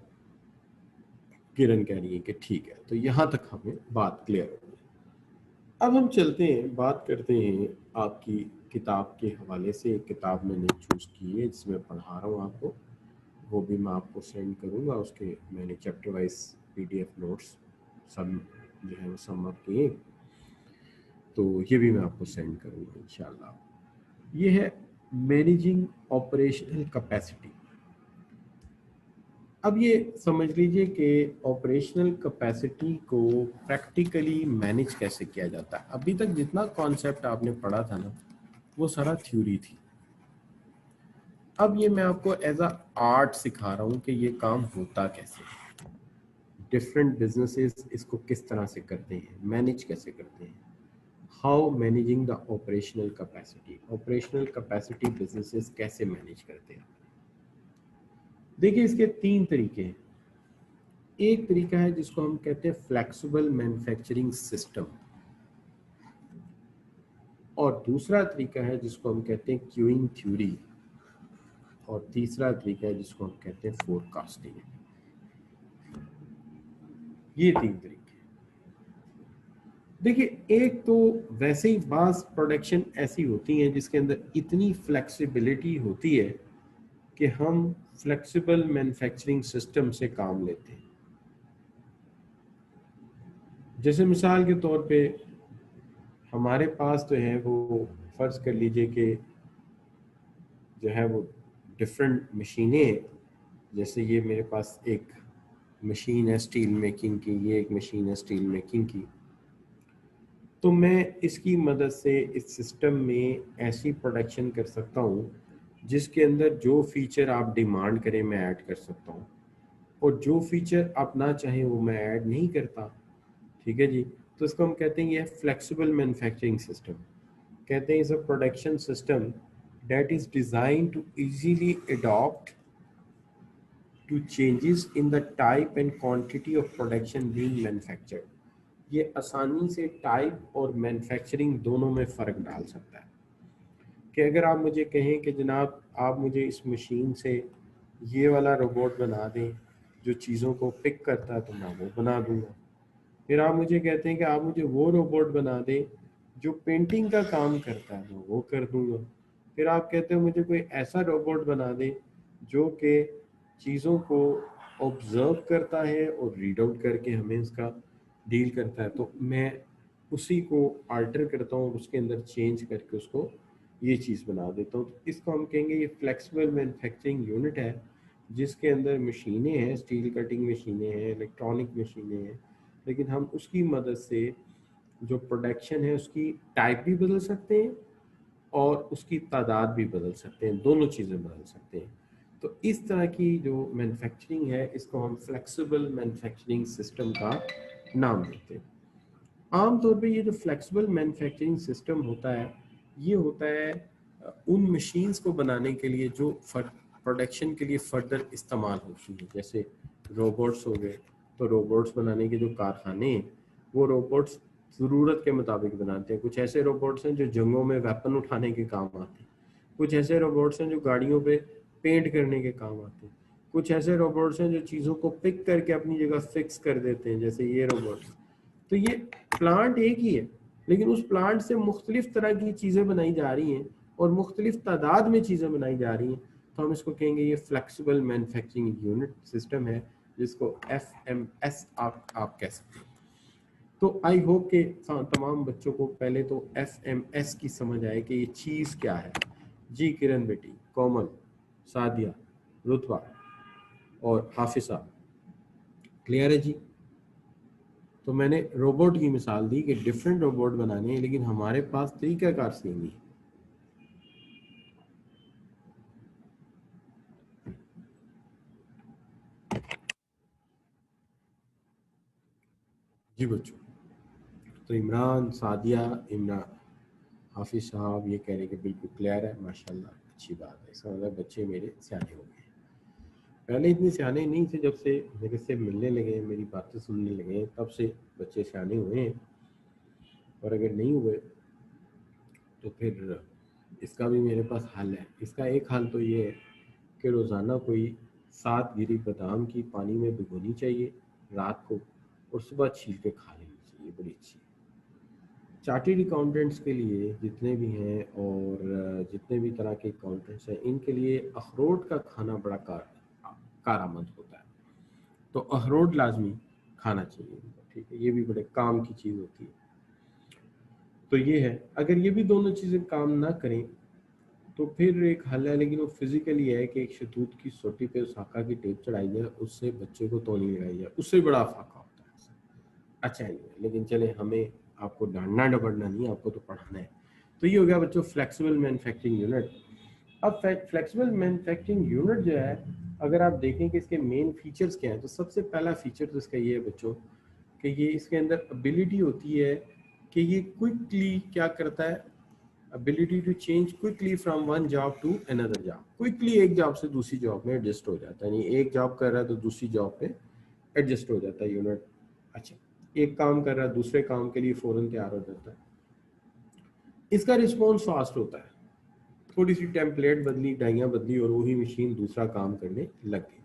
किरण कह रही है कि ठीक है। तो यहाँ तक हमें बात क्लियर हो गई। अब हम चलते हैं, बात करते हैं आपकी किताब के हवाले से। एक किताब मैंने चूज़ की है जिसमें पढ़ा रहा हूँ आपको, वो भी मैं आपको सेंड करूँगा। उसके मैंने चैप्टर वाइज PDF नोट्स सब जो है वो समअप किए, तो ये भी मैं आपको सेंड करूँगा इंशाल्लाह। ये है मैनेजिंग ऑपरेशनल कैपेसिटी। अब ये समझ लीजिए कि ऑपरेशनल कैपेसिटी को प्रैक्टिकली मैनेज कैसे किया जाता है। अभी तक जितना कॉन्सेप्ट आपने पढ़ा था ना, वो सारा थ्योरी थी। अब ये मैं आपको एज अ आर्ट सिखा रहा हूँ कि ये काम होता कैसे है, डिफरेंट बिजनेसेस इसको किस तरह से करते हैं, मैनेज कैसे करते हैं। How managing the operational capacity, operational capacity businesses कैसे मैनेज करते हैं। देखिए इसके 3 तरीके हैं। एक तरीका है जिसको हम कहते हैं फ्लेक्सिबल मैन्युफैक्चरिंग सिस्टम, और दूसरा तरीका है जिसको हम कहते हैं क्यूइंग थ्योरी, और तीसरा तरीका है जिसको हम कहते हैं फोरकास्टिंग। ये 3 तरीके। देखिए एक तो वैसे ही बास प्रोडक्शन ऐसी होती हैं जिसके अंदर इतनी फ्लेक्सिबिलिटी होती है कि हम फ्लेक्सिबल मैन्युफैक्चरिंग सिस्टम से काम लेते हैं। जैसे मिसाल के तौर पे हमारे पास तो है वो, फर्ज कर लीजिए कि जो है वो डिफरेंट मशीनें हैं। जैसे ये मेरे पास एक मशीन है स्टील मेकिंग की, ये एक मशीन है स्टील मेकिंग की। तो मैं इसकी मदद से इस सिस्टम में ऐसी प्रोडक्शन कर सकता हूँ जिसके अंदर जो फीचर आप डिमांड करें मैं ऐड कर सकता हूँ, और जो फीचर आप ना चाहें वो मैं ऐड नहीं करता। ठीक है जी। तो इसको हम कहते हैं ये फ्लेक्सिबल मैन्युफैक्चरिंग सिस्टम। कहते हैं is a production system that is design to easily adopt to changes in the type and quantity of production being manufactured। ये आसानी से टाइप और मैन्युफैक्चरिंग दोनों में फ़र्क डाल सकता है। कि अगर आप मुझे कहें कि जनाब आप मुझे इस मशीन से ये वाला रोबोट बना दें जो चीज़ों को पिक करता है, तो मैं वो बना दूंगा। फिर आप मुझे कहते हैं कि आप मुझे वो रोबोट बना दें जो पेंटिंग का काम करता है, मैं वो कर दूंगा। फिर आप कहते हो मुझे कोई ऐसा रोबोट बना दें जो कि चीज़ों को ऑब्जर्व करता है और रीड आउट करके हमें इसका डील करता है, तो मैं उसी को आल्टर करता हूँ और उसके अंदर चेंज करके उसको ये चीज़ बना देता हूँ। तो इसको हम कहेंगे ये फ्लेक्सिबल मैन्युफैक्चरिंग यूनिट है, जिसके अंदर मशीनें हैं, स्टील कटिंग मशीनें हैं, इलेक्ट्रॉनिक मशीनें हैं, लेकिन हम उसकी मदद से जो प्रोडक्शन है उसकी टाइप भी बदल सकते हैं और उसकी तादाद भी बदल सकते हैं, दोनों चीज़ें बदल सकते हैं। तो इस तरह की जो मैन्युफैक्चरिंग है इसको हम फ्लेक्सिबल मैन्युफैक्चरिंग सिस्टम का नाम देते हैं। आमतौर पे ये जो फ्लेक्सिबल मैन्युफैक्चरिंग सिस्टम होता है, ये होता है उन मशीन्स को बनाने के लिए जो प्रोडक्शन के लिए फर्दर इस्तेमाल होती है। जैसे रोबोट्स हो गए, तो रोबोट्स बनाने के जो कारखाने हैं वो रोबोट्स ज़रूरत के मुताबिक बनाते हैं। कुछ ऐसे रोबोट्स हैं जो जंगों में वेपन उठाने के काम आते हैं, कुछ ऐसे रोबोट्स हैं जो गाड़ियों पे पेंट करने के काम आते हैं, कुछ ऐसे रोबोट्स हैं जो चीज़ों को पिक करके अपनी जगह फिक्स कर देते हैं, जैसे ये रोबोट्स। तो ये प्लांट एक ही है, लेकिन उस प्लांट से मुख्तलिफ तरह की चीज़ें बनाई जा रही हैं और मुख्तलिफ तादाद में चीज़ें बनाई जा रही हैं। तो हम इसको कहेंगे ये फ्लेक्सिबल मैन्युफैक्चरिंग यूनिट सिस्टम है, जिसको FMS आप कह सकते हैं। तो आई होप के तमाम बच्चों को पहले तो FMS की समझ आए कि ये चीज़ क्या है। जी किरण बेटी, कोमल, सादिया, रुतबा और हाफिजा, क्लियर है जी। तो मैंने रोबोट की मिसाल दी कि डिफरेंट रोबोट बनाने हैं, लेकिन हमारे पास तरीकाकार सेम ही है। जी बच्चों, तो इमरान, सादिया, इमरान, हाफिज साहब ये कह रहे हैं कि बिल्कुल क्लियर है, माशाल्लाह। अच्छी बात है, इसका मतलब बच्चे मेरे सियाने हो गए। पहले इतने सियाने नहीं थे, जब से मेरे से मिलने लगे, मेरी बातें सुनने लगे, तब से बच्चे सियाने हुए हैं। और अगर नहीं हुए तो फिर इसका भी मेरे पास हल है। इसका एक हल तो ये है कि रोज़ाना कोई 7 गिरी बादाम की पानी में भिगोनी चाहिए रात को, और सुबह छील के खा लेनी चाहिए, बड़ी अच्छी। चार्टेड अकाउंटेंट्स के लिए जितने भी हैं, और जितने भी तरह के अकाउंटेंट्स हैं, इनके लिए अखरोट का खाना बड़ा कारआमद होता है। तो अखरोट लाजमी खाना चाहिए इनको, ठीक है, ये भी बड़े काम की चीज़ होती है। तो ये है, अगर ये भी दोनों चीज़ें काम ना करें तो फिर एक हल है, लेकिन वो फिजिकली है कि एक शतूत की सोटी पे साका की टेप चढ़ाई जाए, उससे बच्चे को तो नहीं लगाई जाए, उससे बड़ा फाका होता है। अच्छा नहीं है, लेकिन चले, हमें आपको डांटना डपटना नहीं, आपको तो पढ़ाना है। तो ये हो गया बच्चों फ्लेक्सिबल मैन्युफैक्चरिंग यूनिट। अब फ्लेक्सिबल मैन्युफैक्चरिंग यूनिट जो है, अगर आप देखें कि इसके मेन फीचर्स क्या हैं, तो सबसे पहला फीचर तो इसका ये है बच्चों कि ये इसके अंदर एबिलिटी होती है कि ये क्विकली क्या करता है, ability to change quickly from one job to another job. Quickly एक जॉब से दूसरी जॉब में एडजस्ट हो जाता है, यानी एक जॉब कर रहा है तो दूसरी जॉब पे एडजस्ट हो जाता है यूनिट। अच्छा, एक काम कर रहा है, दूसरे काम के लिए फ़ौरन तैयार हो जाता है। इसका रिस्पॉन्स फास्ट होता है, थोड़ी सी टेम्पलेट बदली, डाइयाँ बदली, और वही मशीन दूसरा काम करने लग गई।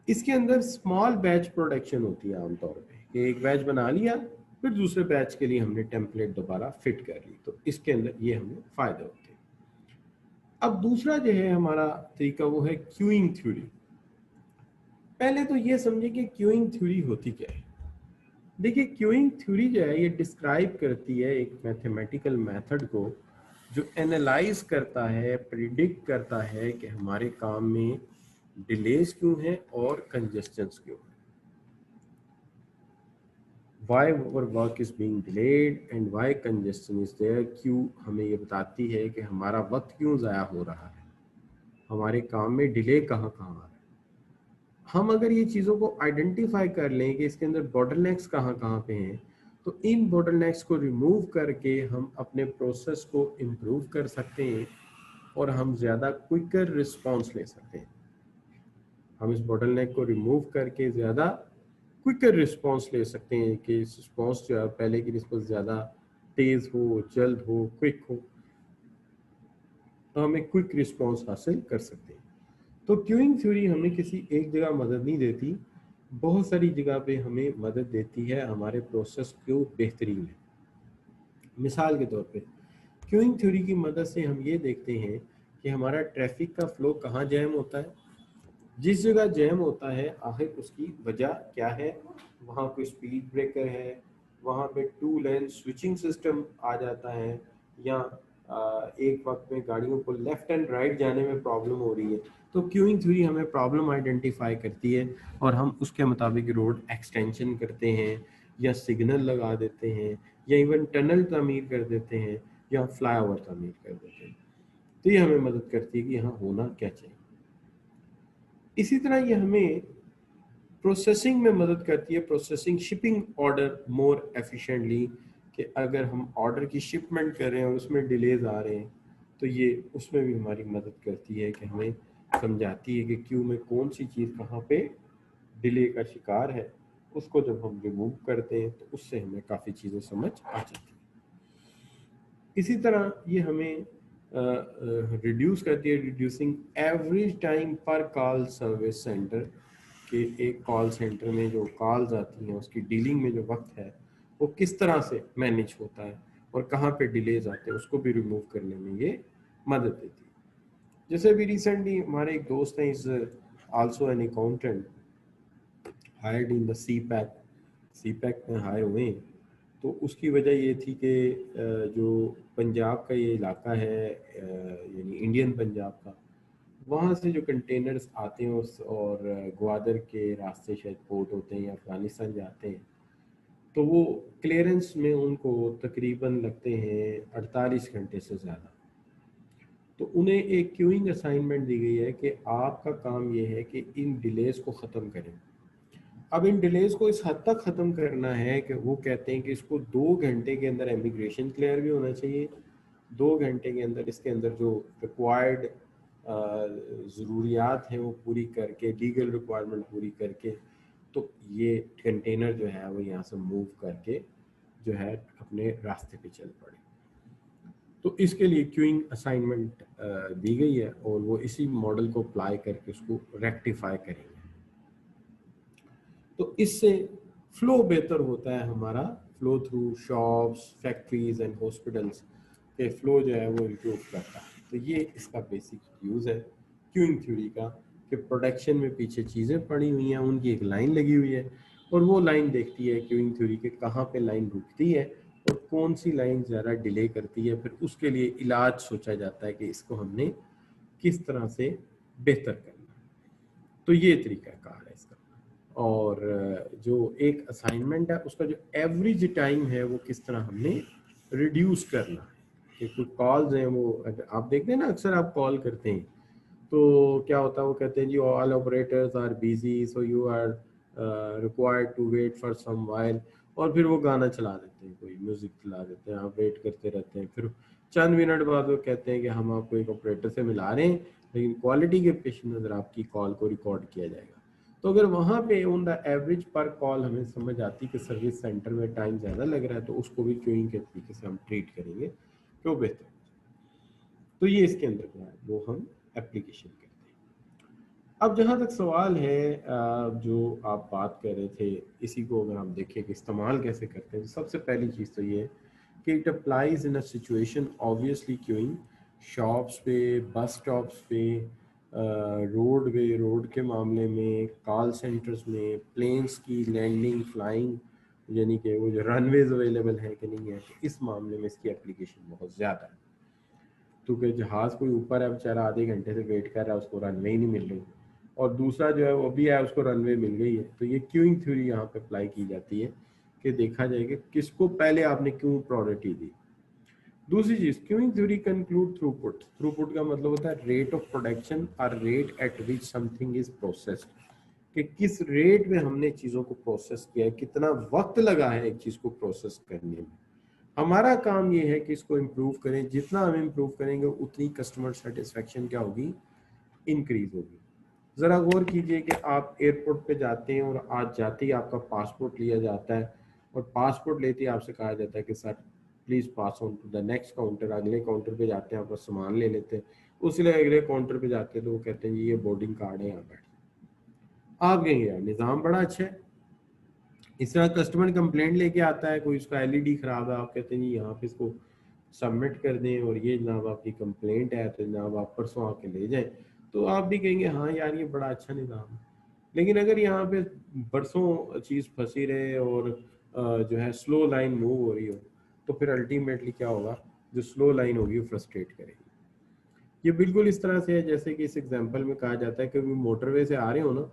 इसके अंदर स्मॉल बैच प्रोडक्शन होती है आमतौर पे, कि एक बैच बना लिया, फिर दूसरे बैच के लिए हमने टेम्पलेट दोबारा फिट कर ली, तो इसके अंदर ये हमें फ़ायदे होते हैं। अब दूसरा जो है हमारा तरीका, वो है क्यूइंग थ्योरी। पहले तो ये समझे कि क्यूइंग थ्योरी होती क्या है। देखिए, क्यूइंग थ्योरी जो है, ये डिस्क्राइब करती है एक मैथमेटिकल मेथड को, जो एनालाइज करता है, प्रिडिक्ट करता है कि हमारे काम में डिलेज क्यों है और कंजेस्टेंस क्यों है। why our work is being delayed and why congestion is there। क्यों हमें ये बताती है कि हमारा वक्त क्यों ज़ाया हो रहा है, हमारे काम में डिले कहाँ कहाँ आ रहा है। हम अगर ये चीज़ों को आइडेंटिफाई कर लें कि इसके अंदर बॉटलनेक्स कहाँ कहाँ पे हैं, तो इन बॉटलनेक्स को रिमूव करके हम अपने प्रोसेस को इम्प्रूव कर सकते हैं, और हम ज़्यादा क्विकर रिस्पॉन्स ले सकते हैं। हम इस बॉटलनेक को रिमूव करके ज़्यादा क्विकर रिस्पॉन्स ले सकते हैं, कि रिस्पॉन्स जो है पहले की रिस्पॉन्स ज़्यादा तेज़ हो, जल्द हो, क्विक हो, तो हम एक क्विक रिस्पॉन्स हासिल कर सकते हैं। तो क्यूइंग थ्योरी हमें किसी एक जगह मदद नहीं देती, बहुत सारी जगह पे हमें मदद देती है हमारे प्रोसेस को बेहतरीन में। मिसाल के तौर पे क्यूइंग थ्योरी की मदद से हम ये देखते हैं कि हमारा ट्रैफिक का फ्लो कहाँ जैम होता है, जिस जगह जैम होता है आखिर उसकी वजह क्या है, वहाँ कोई स्पीड ब्रेकर है, वहाँ पे 2 लेन स्विचिंग सिस्टम आ जाता है, या एक वक्त में गाड़ियों को लेफ्ट एंड राइट जाने में प्रॉब्लम हो रही है। तो क्यूइंग थ्योरी हमें प्रॉब्लम आइडेंटिफाई करती है, और हम उसके मुताबिक रोड एक्सटेंशन करते हैं, या सिग्नल लगा देते हैं, या इवन टनल तामीर कर देते हैं, या फ्लाईओवर तामीर कर देते हैं। तो ये हमें मदद करती है कि यहाँ होना क्या चाहिए। इसी तरह ये हमें प्रोसेसिंग में मदद करती है, प्रोसेसिंग शिपिंग ऑर्डर मोर एफिशिएंटली, कि अगर हम ऑर्डर की शिपमेंट कर रहे हैं और उसमें डिलेज आ रहे हैं, तो ये उसमें भी हमारी मदद करती है, कि हमें समझाती है कि क्यू में कौन सी चीज़ कहाँ पे डिले का शिकार है। उसको जब हम रिमूव करते हैं तो उससे हमें काफ़ी चीज़ें समझ आ जाती हैं। इसी तरह ये हमें रिड्यूस करती है, रिड्यूसिंग एवरेज टाइम पर कॉल सर्विस सेंटर, कि एक कॉल सेंटर में जो कॉल्स आती हैं उसकी डीलिंग में जो वक्त है वो किस तरह से मैनेज होता है, और कहाँ पे डिलेज आते हैं, उसको भी रिमूव करने में ये मदद देती है। जैसे अभी रिसेंटली हमारे एक दोस्त हैं, is also an accountant, hired in the C pack में हायर हुए हैं। तो उसकी वजह ये थी कि जो पंजाब का ये इलाका है, यानी इंडियन पंजाब का, वहाँ से जो कंटेनर्स आते हैं और ग्वादर के रास्ते शायद पोर्ट होते हैं या अफगानिस्तान जाते हैं, तो वो क्लियरेंस में उनको तकरीबन लगते हैं 48 घंटे से ज़्यादा। तो उन्हें एक क्यूइंग असाइनमेंट दी गई है कि आपका काम ये है कि इन डिलेज को ख़त्म करें। अब इन डिलेज को इस हद तक ख़त्म करना है कि वो कहते हैं कि इसको 2 घंटे के अंदर इमिग्रेशन क्लियर भी होना चाहिए, 2 घंटे के अंदर इसके अंदर जो रिक्वायर्ड ज़रूरियात हैं वो पूरी करके, लीगल रिक्वायरमेंट पूरी करके, तो ये कंटेनर जो है वो यहाँ से मूव करके जो है अपने रास्ते पे चल पड़े। तो इसके लिए क्यूइंग असाइनमेंट दी गई है और वो इसी मॉडल को अप्लाई करके उसको रेक्टिफाई करेंगे। तो इससे फ्लो बेहतर होता है हमारा, flow through shops, factories and hospitals के फ्लो जो है वो इम्प्रूव करता है। तो ये इसका बेसिक यूज़ है क्यूइंग थ्योरी का, कि प्रोडक्शन में पीछे चीज़ें पड़ी हुई हैं, उनकी एक लाइन लगी हुई है और वो लाइन देखती है क्यूइंग थ्योरी के कहाँ पे लाइन रुकती है और कौन सी लाइन ज़्यादा डिले करती है। फिर उसके लिए इलाज सोचा जाता है कि इसको हमने किस तरह से बेहतर करना है। तो ये तरीकाकार है इसका। और जो एक असाइनमेंट है उसका जो एवरेज टाइम है वो किस तरह हमने रिड्यूस करना है। कि कुछ कॉल्स हैं वो आप देखते हैं ना, अक्सर आप कॉल करते हैं तो क्या होता है, वो कहते हैं जी all operators are busy so you are required to wait for some while, और फिर वो गाना चला देते हैं, कोई म्यूजिक चला देते हैं, आप वेट करते रहते हैं। फिर चंद मिनट बाद वो कहते हैं कि हम आपको एक ऑपरेटर से मिला रहे हैं, लेकिन क्वालिटी के पेश नज़र आपकी कॉल को रिकॉर्ड किया जाएगा। तो अगर वहाँ पे ऑन द एवरेज पर कॉल हमें समझ आती कि सर्विस सेंटर में टाइम ज़्यादा लग रहा है, तो उसको भी क्यूइंग के तरीके से हम ट्रीट करेंगे तो बेहतर। तो ये इसके अंदर क्या है वो हम एप्लीकेशन करते हैं। अब जहाँ तक सवाल है जो आप बात कर रहे थे, इसी को अगर हम देखें कि इस्तेमाल कैसे करते हैं, तो सबसे पहली चीज़ तो ये है कि it applies in a situation obviously queuing shops पे, बस स्टॉप्स पे, रोड के मामले में, कॉल सेंटर्स में, प्लेन्स की लैंडिंग फ्लाइंग, यानी कि वो जो रनवेज अवेलेबल है कि नहीं है, तो इस मामले में इसकी एप्लीकेशन बहुत ज़्यादा है। क्योंकि जहाज़ कोई ऊपर है बेचारा आधे घंटे से वेट कर रहा है, उसको रनवे ही नहीं मिल रही, और दूसरा जो है वो भी है उसको रनवे मिल गई है। तो ये क्यूइंग थ्योरी यहाँ पे अप्लाई की जाती है कि देखा जाएगा किसको पहले आपने क्यों प्रायोरिटी दी। दूसरी चीज, queuing theory conclude throughput. Throughput का मतलब होता है रेट ऑफ प्रोडक्शन और rate at which something is processed, कि किस रेट में हमने चीज़ों को प्रोसेस किया है, कितना वक्त लगा है एक चीज़ को प्रोसेस करने में। हमारा काम ये है कि इसको इम्प्रूव करें, जितना हम इम्प्रूव करेंगे उतनी कस्टमर सेटिस्फेक्शन क्या होगी, इंक्रीज होगी। ज़रा गौर कीजिए कि आप एयरपोर्ट पे जाते हैं और आज जाते ही आपका पासपोर्ट लिया जाता है, और पासपोर्ट लेते ही आपसे कहा जाता है कि sir please pass on to the next counter. अगले काउंटर पे जाते हैं, आपका सामान ले लेते हैं, उसलिए अगले काउंटर पे जाते हैं तो वो कहते हैं जी ये बोर्डिंग कार्ड है, यहाँ बैठ। आप कहेंगे यार निज़ाम बड़ा अच्छा है। इस तरह कस्टमर कंप्लेंट लेके आता है, कोई उसका एलईडी खराब है, आप कहते हैं जी यहाँ पे इसको सबमिट कर दें और ये जनाब आपकी कंप्लेंट है, तो जनाब आप परसों आके ले जाएं। तो आप भी कहेंगे हाँ यार ये बड़ा अच्छा निज़ाम है। लेकिन अगर यहाँ पे बरसों चीज़ फंसी रहे और जो है स्लो लाइन मूव हो रही हो, तो फिर अल्टीमेटली क्या होगा, जो स्लो लाइन होगी वो फ्रस्ट्रेट करेगी। ये बिल्कुल इस तरह से है जैसे कि इस एग्जांपल में कहा जाता है कि भी मोटरवे से आ रहे हो ना,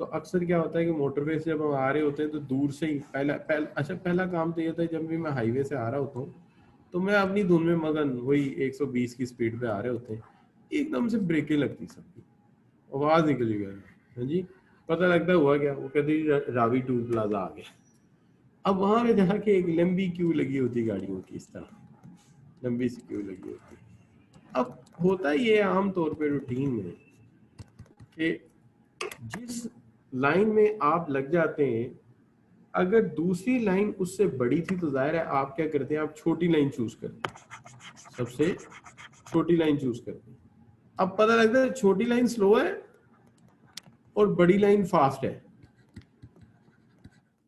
तो अक्सर क्या होता है कि मोटरवे से जब हम आ रहे होते हैं तो दूर से ही पहला काम तो ये था, जब भी मैं हाईवे से आ रहा होता हूँ तो मैं अपनी धुन में मगन, वही 120 की स्पीड पे आ रहे होते हैं, एकदम से ब्रेकें लगती सबकी, आवाज निकल गई। हाँ जी, पता लगता हुआ क्या, वो कहते रावी टूल प्लाजा आ गया। अब वहां पे जाके एक लंबी क्यू लगी होती गाड़ियों की, इस तरह लंबी सी क्यू लगी होती। अब होता ये आम तौर पे रूटीन में कि जिस लाइन में आप लग जाते हैं, अगर दूसरी लाइन उससे बड़ी थी तो जाहिर है आप क्या करते हैं, आप छोटी लाइन चूज करते हैं, सबसे छोटी लाइन चूज करते हैं। अब पता लगता है छोटी लाइन स्लो है और बड़ी लाइन फास्ट है,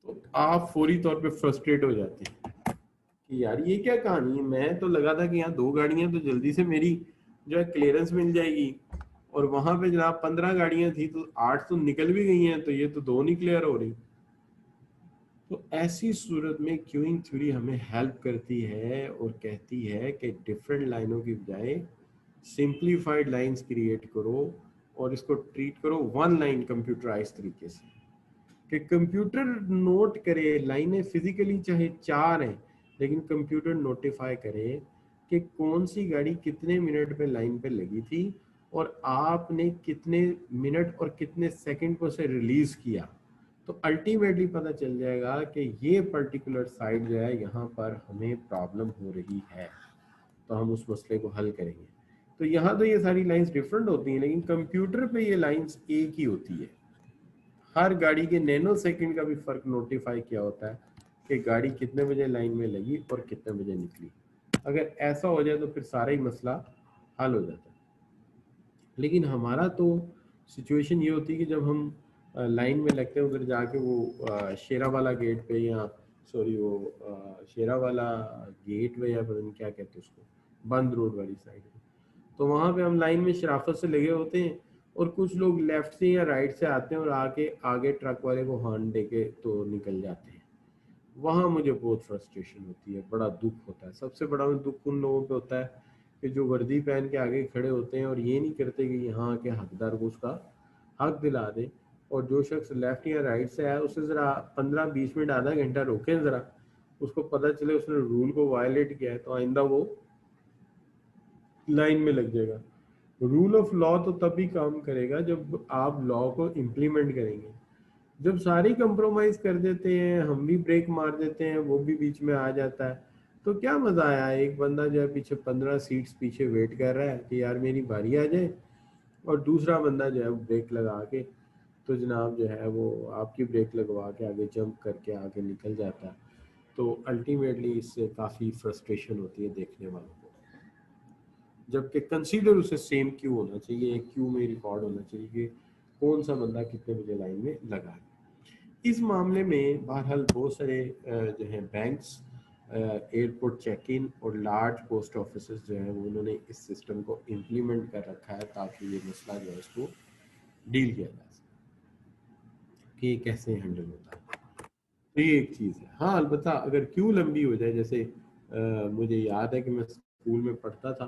तो आप फौरी तौर पे फ्रस्ट्रेट हो जाते हैं कि यार ये क्या कहानी है, मैं तो लगा था कि यहाँ 2 गाड़ियां तो जल्दी से मेरी जो है क्लियरेंस मिल जाएगी, और वहां पे जनाब 15 गाड़ियां थी तो 8 तो निकल भी गई हैं, तो ये तो 2 नहीं क्लियर हो रही। तो ऐसी सूरत में क्यूइंग थ्योरी हमें हेल्प करती है और कहती है कि डिफरेंट लाइनों की बजाय सिंप्लीफाइड लाइंस क्रिएट करो और इसको ट्रीट करो वन लाइन कंप्यूटराइज तरीके से, कि कंप्यूटर नोट करे लाइनें फिजिकली चाहे 4 हैं, लेकिन कंप्यूटर नोटिफाई करे कि कौन सी गाड़ी कितने मिनट पे लाइन पे लगी थी और आपने कितने मिनट और कितने सेकंड को से रिलीज किया। तो अल्टीमेटली पता चल जाएगा कि ये पर्टिकुलर साइड जो है यहाँ पर हमें प्रॉब्लम हो रही है। तो हम उस मसले को हल करेंगे। तो यहाँ तो ये सारी लाइंस डिफरेंट होती हैं, लेकिन कंप्यूटर पे ये लाइंस एक ही होती है। हर गाड़ी के नैनो सेकंड का भी फर्क नोटिफाई किया होता है कि गाड़ी कितने बजे लाइन में लगी और कितने बजे निकली। अगर ऐसा हो जाए तो फिर सारा ही मसला हल हो जाता है। लेकिन हमारा तो सिचुएशन ये होती है कि जब हम लाइन में लगते हैं, उधर जाके वो शेरा वाला गेट पे, या सॉरी वो शेरा वाला गेट पे, या पता नहीं क्या कहते हैं उसको, बंद रोड वाली साइड पे, तो वहाँ पे हम लाइन में शराफत से लगे होते हैं, और कुछ लोग लेफ्ट से या राइट से आते हैं और आके आगे ट्रक वाले को हॉर्न दे के तो निकल जाते हैं। वहाँ मुझे बहुत फ्रस्ट्रेशन होती है, बड़ा दुख होता है। सबसे बड़ा दुख उन लोगों पे होता है कि जो वर्दी पहन के आगे खड़े होते हैं और ये नहीं करते कि यहाँ के हकदार को उसका हक दिला दें, और जो शख्स लेफ्ट या राइट से आया उसे ज़रा 15-20 मिनट आधा घंटा रोकें, ज़रा उसको पता चले उसने रूल को वायलेट किया है, तो आइंदा वो लाइन में लग जाएगा। रूल ऑफ लॉ तो तभी काम करेगा जब आप लॉ को इम्प्लीमेंट करेंगे। जब सारी कंप्रोमाइज कर देते हैं, हम भी ब्रेक मार देते हैं, वो भी बीच में आ जाता है, तो क्या मजा आया। एक बंदा जो है पीछे 15 सीट्स पीछे वेट कर रहा है कि यार मेरी बारी आ जाए, और दूसरा बंदा जो है वो ब्रेक लगा के, तो जनाब जो है वो आपकी ब्रेक लगवा के आगे जंप करके आगे निकल जाता है। तो अल्टीमेटली इससे काफ़ी फ्रस्ट्रेशन होती है देखने वालों को। जबकि कंसीडर उसे सेम क्यू होना चाहिए, एक क्यू में रिकॉर्ड होना चाहिए कि कौन सा बंदा कितने बजे लाइन में लगा है। इस मामले में बहरहाल बहुत सारे जो हैं बैंक्स, एयरपोर्ट चेक इन और लार्ज पोस्ट ऑफिस जो है वो उन्होंने इस सिस्टम को इम्प्लीमेंट कर रखा है, ताकि ये मसला जो है इसको डील किया जा सके कि ये कैसे हैंडल होता है। तो ये एक चीज़ है। हाँ, अलबत्ता अगर क्यू लंबी हो जाए, जैसे मुझे याद है कि मैं स्कूल में पढ़ता था,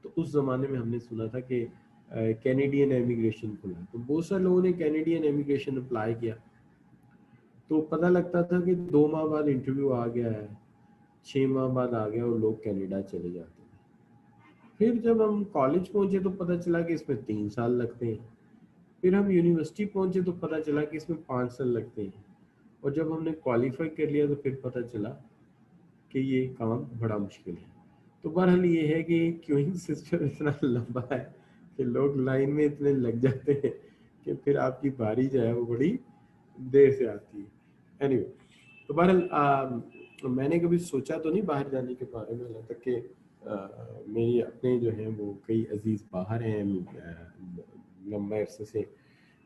तो उस ज़माने में हमने सुना था कि कैनेडियन एमिग्रेशन खुला, तो बहुत सारे लोगों ने कैनेडियन एमिग्रेशन अप्लाई किया, तो पता लगता था कि 2 माह बाद इंटरव्यू आ गया है, 6 माह बाद आ गया, और लोग कनाडा चले जाते हैं। फिर जब हम कॉलेज पहुंचे तो पता चला कि इसमें 3 साल लगते हैं। फिर हम यूनिवर्सिटी पहुंचे तो पता चला कि इसमें 5 साल लगते हैं। और जब हमने क्वालिफाई कर लिया तो फिर पता चला कि ये काम बड़ा मुश्किल है। तो बहरहाल ये है कि क्यूइंग सिस्टम इतना लंबा है कि लोग लाइन में इतने लग जाते हैं कि फिर आपकी बारी जो है वो बड़ी देर से आती है। एनीवे, तो बहरहाल मैंने कभी सोचा तो नहीं बाहर जाने के बारे में, हालांकि तक कि मेरी अपने जो हैं वो कई अजीज़ बाहर हैं, लंबे अरसे से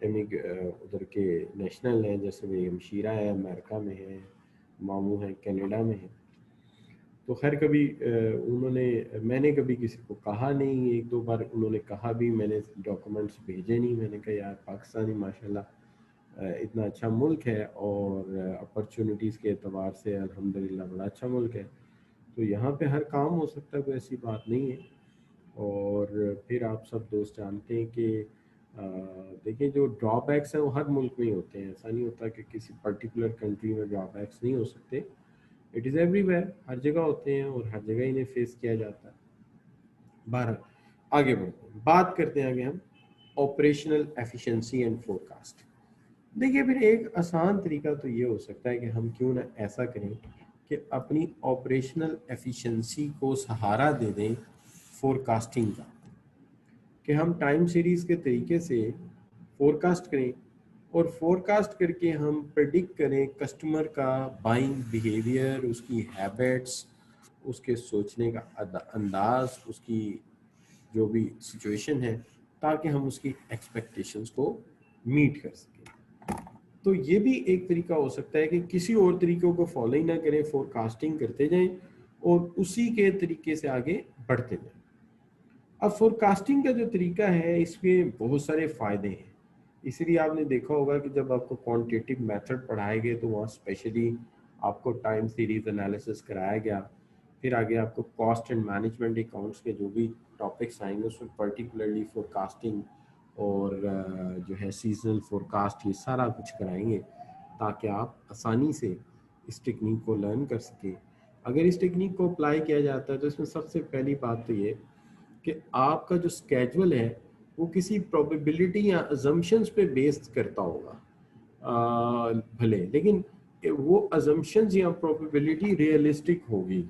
उधर के नेशनल हैं, जैसे मेरी हमशीरा है अमेरिका में है, मामू हैं कनाडा में है। तो खैर कभी मैंने कभी किसी को कहा नहीं, 1-2 बार उन्होंने कहा भी, मैंने डॉक्यूमेंट्स भेजे नहीं। मैंने कहा यार पाकिस्तानी माशाल्लाह इतना अच्छा मुल्क है, और अपॉर्चुनिटीज़ के एतबार से अल्हम्दुलिल्लाह बड़ा अच्छा मुल्क है, तो यहाँ पे हर काम हो सकता है, कोई ऐसी बात नहीं है। और फिर आप सब दोस्त जानते हैं कि देखिए जो ड्रॉबैक्स हैं वो हर मुल्क में ही होते हैं। ऐसा नहीं होता कि किसी पर्टिकुलर कंट्री में ड्रॉबैक्स नहीं हो सकते, इट इज़ एवरीवेयर, हर जगह होते हैं और हर जगह इन्हें फेस किया जाता है। 12 आगे बढ़ते हैं, बात करते हैं आगे हम ऑपरेशनल एफिशिएंसी एंड फोरकास्ट। देखिए फिर एक आसान तरीका तो ये हो सकता है कि हम क्यों ना ऐसा करें कि अपनी ऑपरेशनल एफिशिएंसी को सहारा दे दें फोरकास्टिंग का, कि हम टाइम सीरीज के तरीके से फोरकास्ट करें, और फोरकास्ट करके हम प्रेडिक्ट करें कस्टमर का बाइंग बिहेवियर, उसकी हैबिट्स, उसके सोचने का अंदाज, उसकी जो भी सिचुएशन है, ताकि हम उसकी एक्सपेक्टेशंस को मीट कर सकें। तो ये भी एक तरीका हो सकता है कि किसी और तरीकों को फॉलो ही ना करें, फोरकास्टिंग करते जाएं और उसी के तरीके से आगे बढ़ते जाएं। अब फोरकास्टिंग का जो तरीका है इसके बहुत सारे फ़ायदे हैं, इसलिए आपने देखा होगा कि जब आपको क्वांटिटेटिव मेथड पढ़ाए गए तो वहाँ स्पेशली आपको टाइम सीरीज एनालिसिस कराया गया। फिर आगे आपको कॉस्ट एंड मैनेजमेंट अकाउंट्स के जो भी टॉपिक्स आएंगे उसमें पर्टिकुलरली फोरकास्टिंग और जो है सीजनल फोरकास्ट, ये सारा कुछ कराएंगे ताकि आप आसानी से इस टेक्निक को लर्न कर सकें। अगर इस टेक्निक को अप्लाई किया जाता है तो इसमें सबसे पहली बात तो ये कि आपका जो स्केजुअल है वो किसी प्रोबेबिलिटी या अजम्पशंस पे बेस्ड करता होगा, भले, लेकिन वो अजम्पशंस या प्रोबेबिलिटी रियलिस्टिक होगी,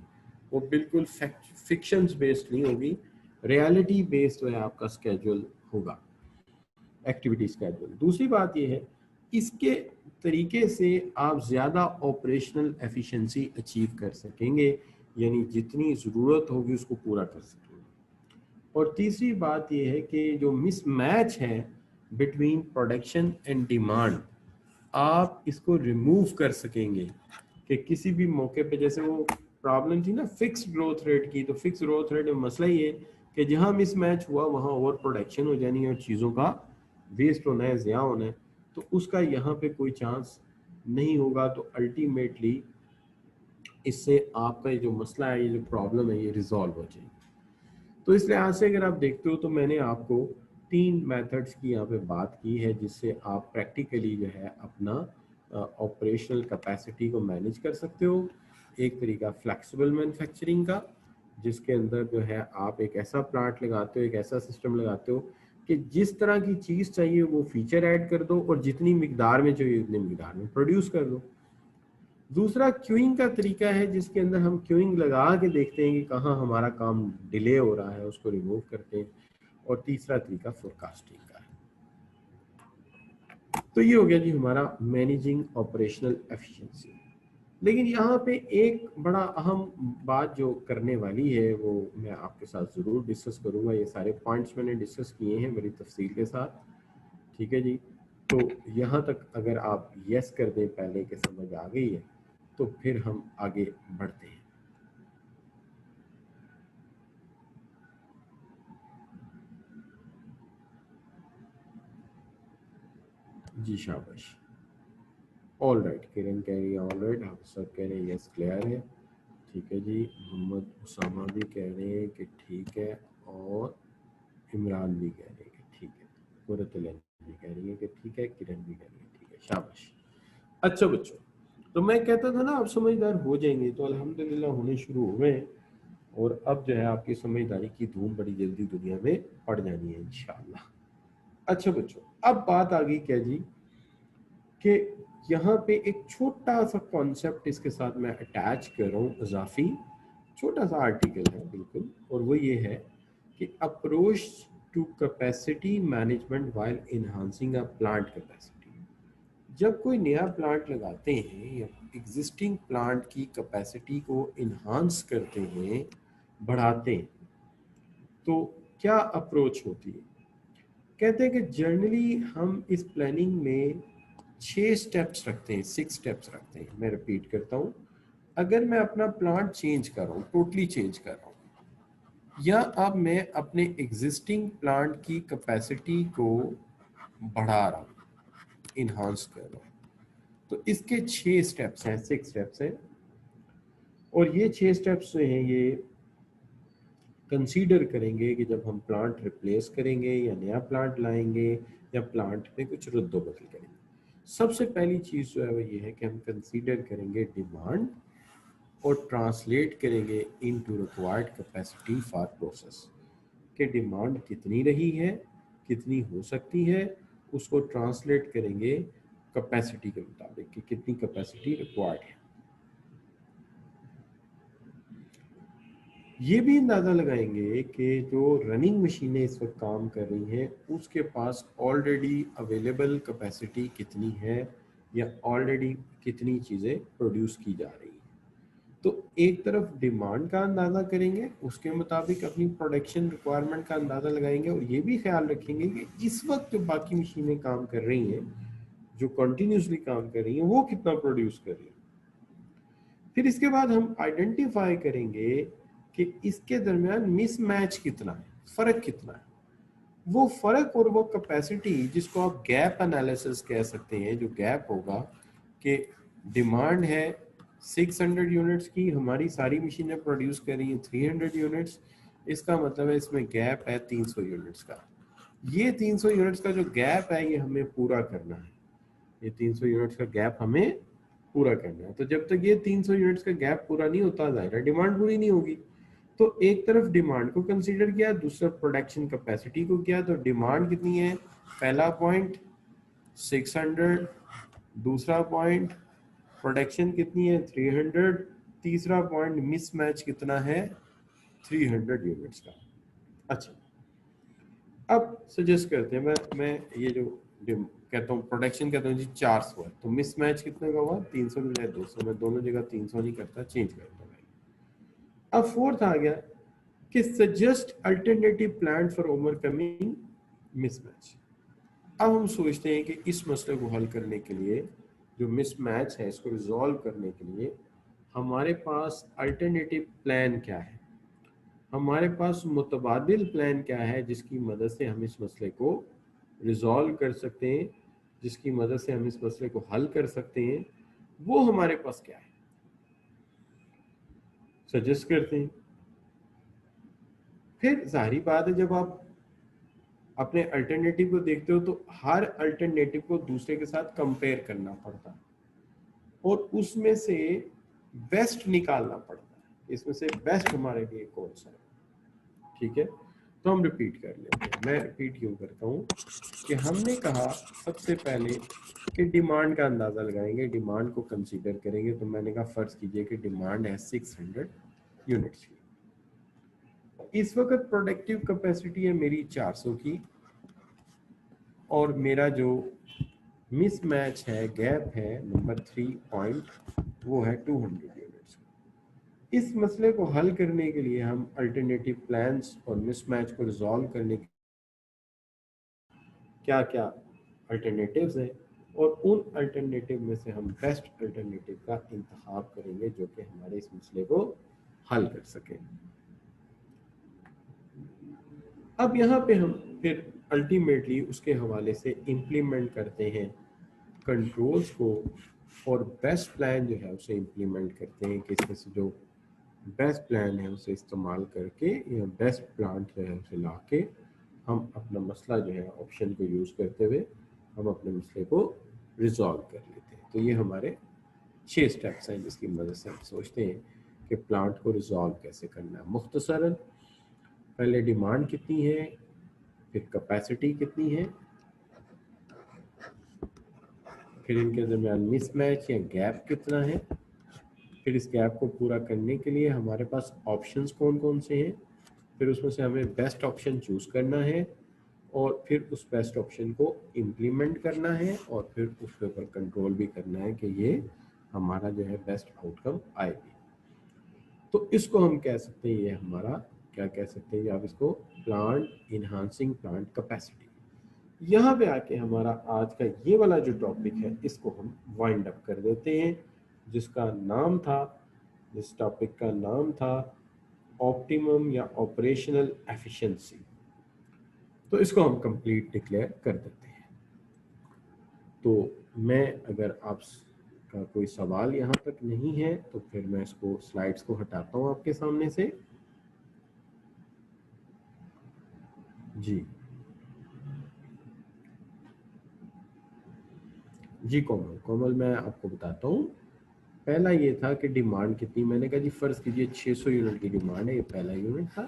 वो बिल्कुल फिक्शंस बेस्ड नहीं होगी, रियलिटी बेस्ड जो है आपका स्केड्यूल होगा, एक्टिविटी स्केड्यूल। दूसरी बात ये है, इसके तरीके से आप ज़्यादा ऑपरेशनल एफिशिएंसी अचीव कर सकेंगे, यानी जितनी ज़रूरत होगी उसको पूरा कर सकेंगे। और तीसरी बात ये है कि जो मिसमैच है बिटवीन प्रोडक्शन एंड डिमांड, आप इसको रिमूव कर सकेंगे कि किसी भी मौके पे, जैसे वो प्रॉब्लम थी ना फिक्स्ड ग्रोथ रेट की, तो फिक्स ग्रोथ रेट में मसला ये कि जहाँ मिसमैच हुआ वहाँ ओवर प्रोडक्शन हो जानी है और चीज़ों का वेस्ट होना है, ज़िया होना है, तो उसका यहाँ पे कोई चांस नहीं होगा। तो अल्टीमेटली इससे आपका ये जो मसला है, ये जो प्रॉब्लम है, ये रिजॉल्व हो जाएगी। तो इस लिहाज से अगर आप देखते हो तो मैंने आपको 3 मेथड्स की यहाँ पे बात की है जिससे आप प्रैक्टिकली जो है अपना ऑपरेशनल कैपेसिटी को मैनेज कर सकते हो। एक तरीका फ्लेक्सिबल मैन्युफैक्चरिंग का, जिसके अंदर जो है आप एक ऐसा प्लांट लगाते हो, एक ऐसा सिस्टम लगाते हो कि जिस तरह की चीज़ चाहिए वो फीचर ऐड कर दो और जितनी मिकदार में चाहिए उतनी मिकदार में प्रोड्यूस कर दो। दूसरा क्यूइंग का तरीका है जिसके अंदर हम क्यूइंग लगा के देखते हैं कि कहाँ हमारा काम डिले हो रहा है, उसको रिमूव करते हैं। और तीसरा तरीका फोरकास्टिंग का है। तो ये हो गया जी हमारा मैनेजिंग ऑपरेशनल एफिशिएंसी। लेकिन यहाँ पे एक बड़ा अहम बात जो करने वाली है वो मैं आपके साथ ज़रूर डिस्कस करूँगा। ये सारे पॉइंट्स मैंने डिस्कस किए हैं बड़ी तफसील के साथ, ठीक है जी। तो यहाँ तक अगर आप यस कर दें पहले के समझ आ गई है तो फिर हम आगे बढ़ते हैं। जी शाबाश, ऑल राइट, किरण कह रही है ऑल राइट, आप सब कह रहे हैं यस क्लियर है, ठीक है जी। मोहम्मद उसामा भी कह रहे हैं कि ठीक है, और इमरान भी कह रहे हैं कि ठीक है, कुरतुलैन भी कह रही है कि ठीक है, किरण भी कह रही है ठीक है, शाबाश। अच्छा बच्चों, तो मैं कहता था ना आप समझदार हो जाएंगे, तो अल्हम्दुलिल्लाह होने शुरू हो गए, और अब जो है आपकी समझदारी की धूम बड़ी जल्दी दुनिया में पड़ जानी है इंशाअल्लाह। अच्छा बच्चों, अब बात आ गई क्या जी कि यहाँ पे एक छोटा सा कॉन्सेप्ट इसके साथ मैं अटैच कर रहा हूँ, इजाफी छोटा सा आर्टिकल है बिल्कुल, और वो ये है कि approach to capacity management while enhancing a plant capacity. जब कोई नया प्लांट लगाते हैं या एग्जिस्टिंग प्लांट की कैपेसिटी को इन्हांस करते हैं, बढ़ाते हैं, तो क्या अप्रोच होती है। कहते हैं कि जनरली हम इस प्लानिंग में 6 स्टेप्स रखते हैं, 6 स्टेप्स रखते हैं। मैं रिपीट करता हूँ, अगर मैं अपना प्लांट चेंज कर रहा हूँ, टोटली चेंज कर रहा हूँ, या अब मैं अपने एग्जिस्टिंग प्लांट की कैपेसिटी को बढ़ा रहा हूँ, इन्हांस कर रहा हूँ, तो इसके 6 स्टेप्स हैं, 6 स्टेप्स हैं। और ये 6 स्टेप्स जो हैं ये कंसीडर करेंगे कि जब हम प्लांट रिप्लेस करेंगे या नया प्लांट लाएंगे या प्लांट में कुछ रद्दोबदल करेंगे। सबसे पहली चीज़ जो है वो ये है कि हम कंसीडर करेंगे डिमांड और ट्रांसलेट करेंगे into required capacity for process, कि डिमांड कितनी रही है, कितनी हो सकती है, उसको ट्रांसलेट करेंगे कैपेसिटी के मुताबिक कि कितनी कैपेसिटी रिक्वायर्ड है। ये भी अंदाज़ा लगाएंगे कि जो रनिंग मशीनें इस वक्त काम कर रही हैं उसके पास ऑलरेडी अवेलेबल कैपेसिटी कितनी है या ऑलरेडी कितनी चीज़ें प्रोड्यूस की जा रही हैं। तो एक तरफ डिमांड का अंदाज़ा करेंगे, उसके मुताबिक अपनी प्रोडक्शन रिक्वायरमेंट का अंदाज़ा लगाएंगे, और ये भी ख्याल रखेंगे कि इस वक्त जो बाकी मशीनें काम कर रही हैं, जो कंटिन्यूसली काम कर रही हैं, वो कितना प्रोड्यूस कर रही हैं। फिर इसके बाद हम आइडेंटिफाई करेंगे कि इसके दरमियान मिसमैच कितना है, फ़र्क कितना है। वो फ़र्क और वो कैपेसिटी जिसको आप गैप एनालिसिस कह सकते हैं, जो गैप होगा कि डिमांड है 600 यूनिट्स की, हमारी सारी मशीनें प्रोड्यूस कर रही हैं 300 यूनिट्स, इसका मतलब है इसमें गैप है 300 यूनिट्स का। ये 300 यूनिट्स का जो गैप है ये हमें पूरा करना है, ये 300 यूनिट्स का गैप हमें पूरा करना है। तो जब तक ये 300 यूनिट्स का गैप पूरा नहीं होता, ज़ाहिर है डिमांड पूरी नहीं होगी। तो एक तरफ डिमांड को कंसीडर किया, दूसरा प्रोडक्शन कैपेसिटी को किया। तो डिमांड कितनी है, पहला पॉइंट 600, दूसरा पॉइंट प्रोडक्शन कितनी है 300, तीसरा पॉइंट मिसमैच कितना है, 300 यूनिट्स का। अच्छा, अब सजेस्ट करते हैं, मैं ये जो कहता हूँ प्रोडक्शन कहता हूँ जी 400 है, तो मिसमैच कितने का हुआ, 300 की बजाय 200, मैं दोनों जगह 300 नहीं करता, चेंज करता हूँ। अब फोर्थ आ गया कि suggest alternative plan for overcoming mismatch. अब हम सोचते हैं कि इस मसले को हल करने के लिए, जो मिसमैच है इसको रिजॉल्व करने के लिए हमारे पास अल्टरनेटिव प्लान क्या है, हमारे पास मुतबादिल प्लान क्या है जिसकी मदद से हम इस मसले को रिजॉल्व कर सकते हैं, जिसकी मदद से हम इस मसले को हल कर सकते हैं, वो हमारे पास क्या है, सजेस्ट करते हैं। फिर जाहिर बात है, जब आप अपने अल्टरनेटिव को देखते हो तो हर अल्टरनेटिव को दूसरे के साथ कंपेयर करना पड़ता है और उसमें से बेस्ट निकालना पड़ता है, इसमें से बेस्ट हमारे लिए कौन सा है। ठीक है, तो हम रिपीट कर लेते हैं, मैं रिपीट क्यों करता हूँ कि हमने कहा सबसे पहले कि डिमांड का अंदाजा लगाएंगे, डिमांड को कंसीडर करेंगे। तो मैंने कहा फर्ज कीजिए कि डिमांड है 600 यूनिट्स की, इस वक्त प्रोडक्टिव कैपेसिटी है मेरी 400 की, और मेरा जो मिसमैच है, गैप है नंबर 3 पॉइंट, वो है 200 यूनिट्स। इस मसले को हल करने के लिए हम अल्टरनेटिव प्लान्स और मिसमैच को रिजॉल्व करने के क्या क्या अल्टरनेटिव्स हैं, और उन अल्टरनेटिव में से हम बेस्ट अल्टरनेटिव का इंतखाब करेंगे जो कि हमारे इस मसले को हल कर सके। अब यहाँ पे हम फिर अल्टीमेटली उसके हवाले से इम्प्लीमेंट करते हैं कंट्रोल्स को, और बेस्ट प्लान जो है उसे इम्प्लीमेंट करते हैं कि इसमें से जो बेस्ट प्लान है उसे इस्तेमाल करके या बेस्ट प्लांट जो है उसे ला के हम अपना मसला जो है ऑप्शन को यूज़ करते हुए हम अपने मसले को रिजॉल्व कर लेते हैं। तो ये हमारे 6 स्टेप्स हैं जिसकी मदद से हम सोचते हैं कि प्लांट को रिजॉल्व कैसे करना है। मुख्तसरन पहले डिमांड कितनी है, फिर कैपेसिटी कितनी है, फिर इनके दरमियान मिसमैच या गैप कितना है, फिर इस गैप को पूरा करने के लिए हमारे पास ऑप्शंस कौन कौन से हैं, फिर उसमें से हमें बेस्ट ऑप्शन चूज़ करना है, और फिर उस बेस्ट ऑप्शन को इम्प्लीमेंट करना है, और फिर उसके ऊपर कंट्रोल भी करना है कि ये हमारा जो है बेस्ट आउटकम आएगी। तो इसको हम कह सकते हैं, ये हमारा क्या कह सकते हैं, आप इसको प्लांट इन्हांसिंग प्लांट कैपेसिटी। यहाँ पे आके हमारा आज का ये वाला जो टॉपिक है इसको हम वाइंड अप कर देते हैं, जिसका नाम था, जिस टॉपिक का नाम था ऑप्टिमम या ऑपरेशनल एफिशिएंसी। तो इसको हम कंप्लीट डिक्लेयर कर देते हैं। तो मैं, अगर आपका कोई सवाल यहाँ तक नहीं है तो फिर मैं इसको स्लाइड्स को हटाता हूँ आपके सामने से। जी जी कोमल, मैं आपको बताता हूँ। पहला ये था कि डिमांड कितनी, मैंने कहा जी फर्ज कीजिए 600 यूनिट की डिमांड है, ये पहला यूनिट था,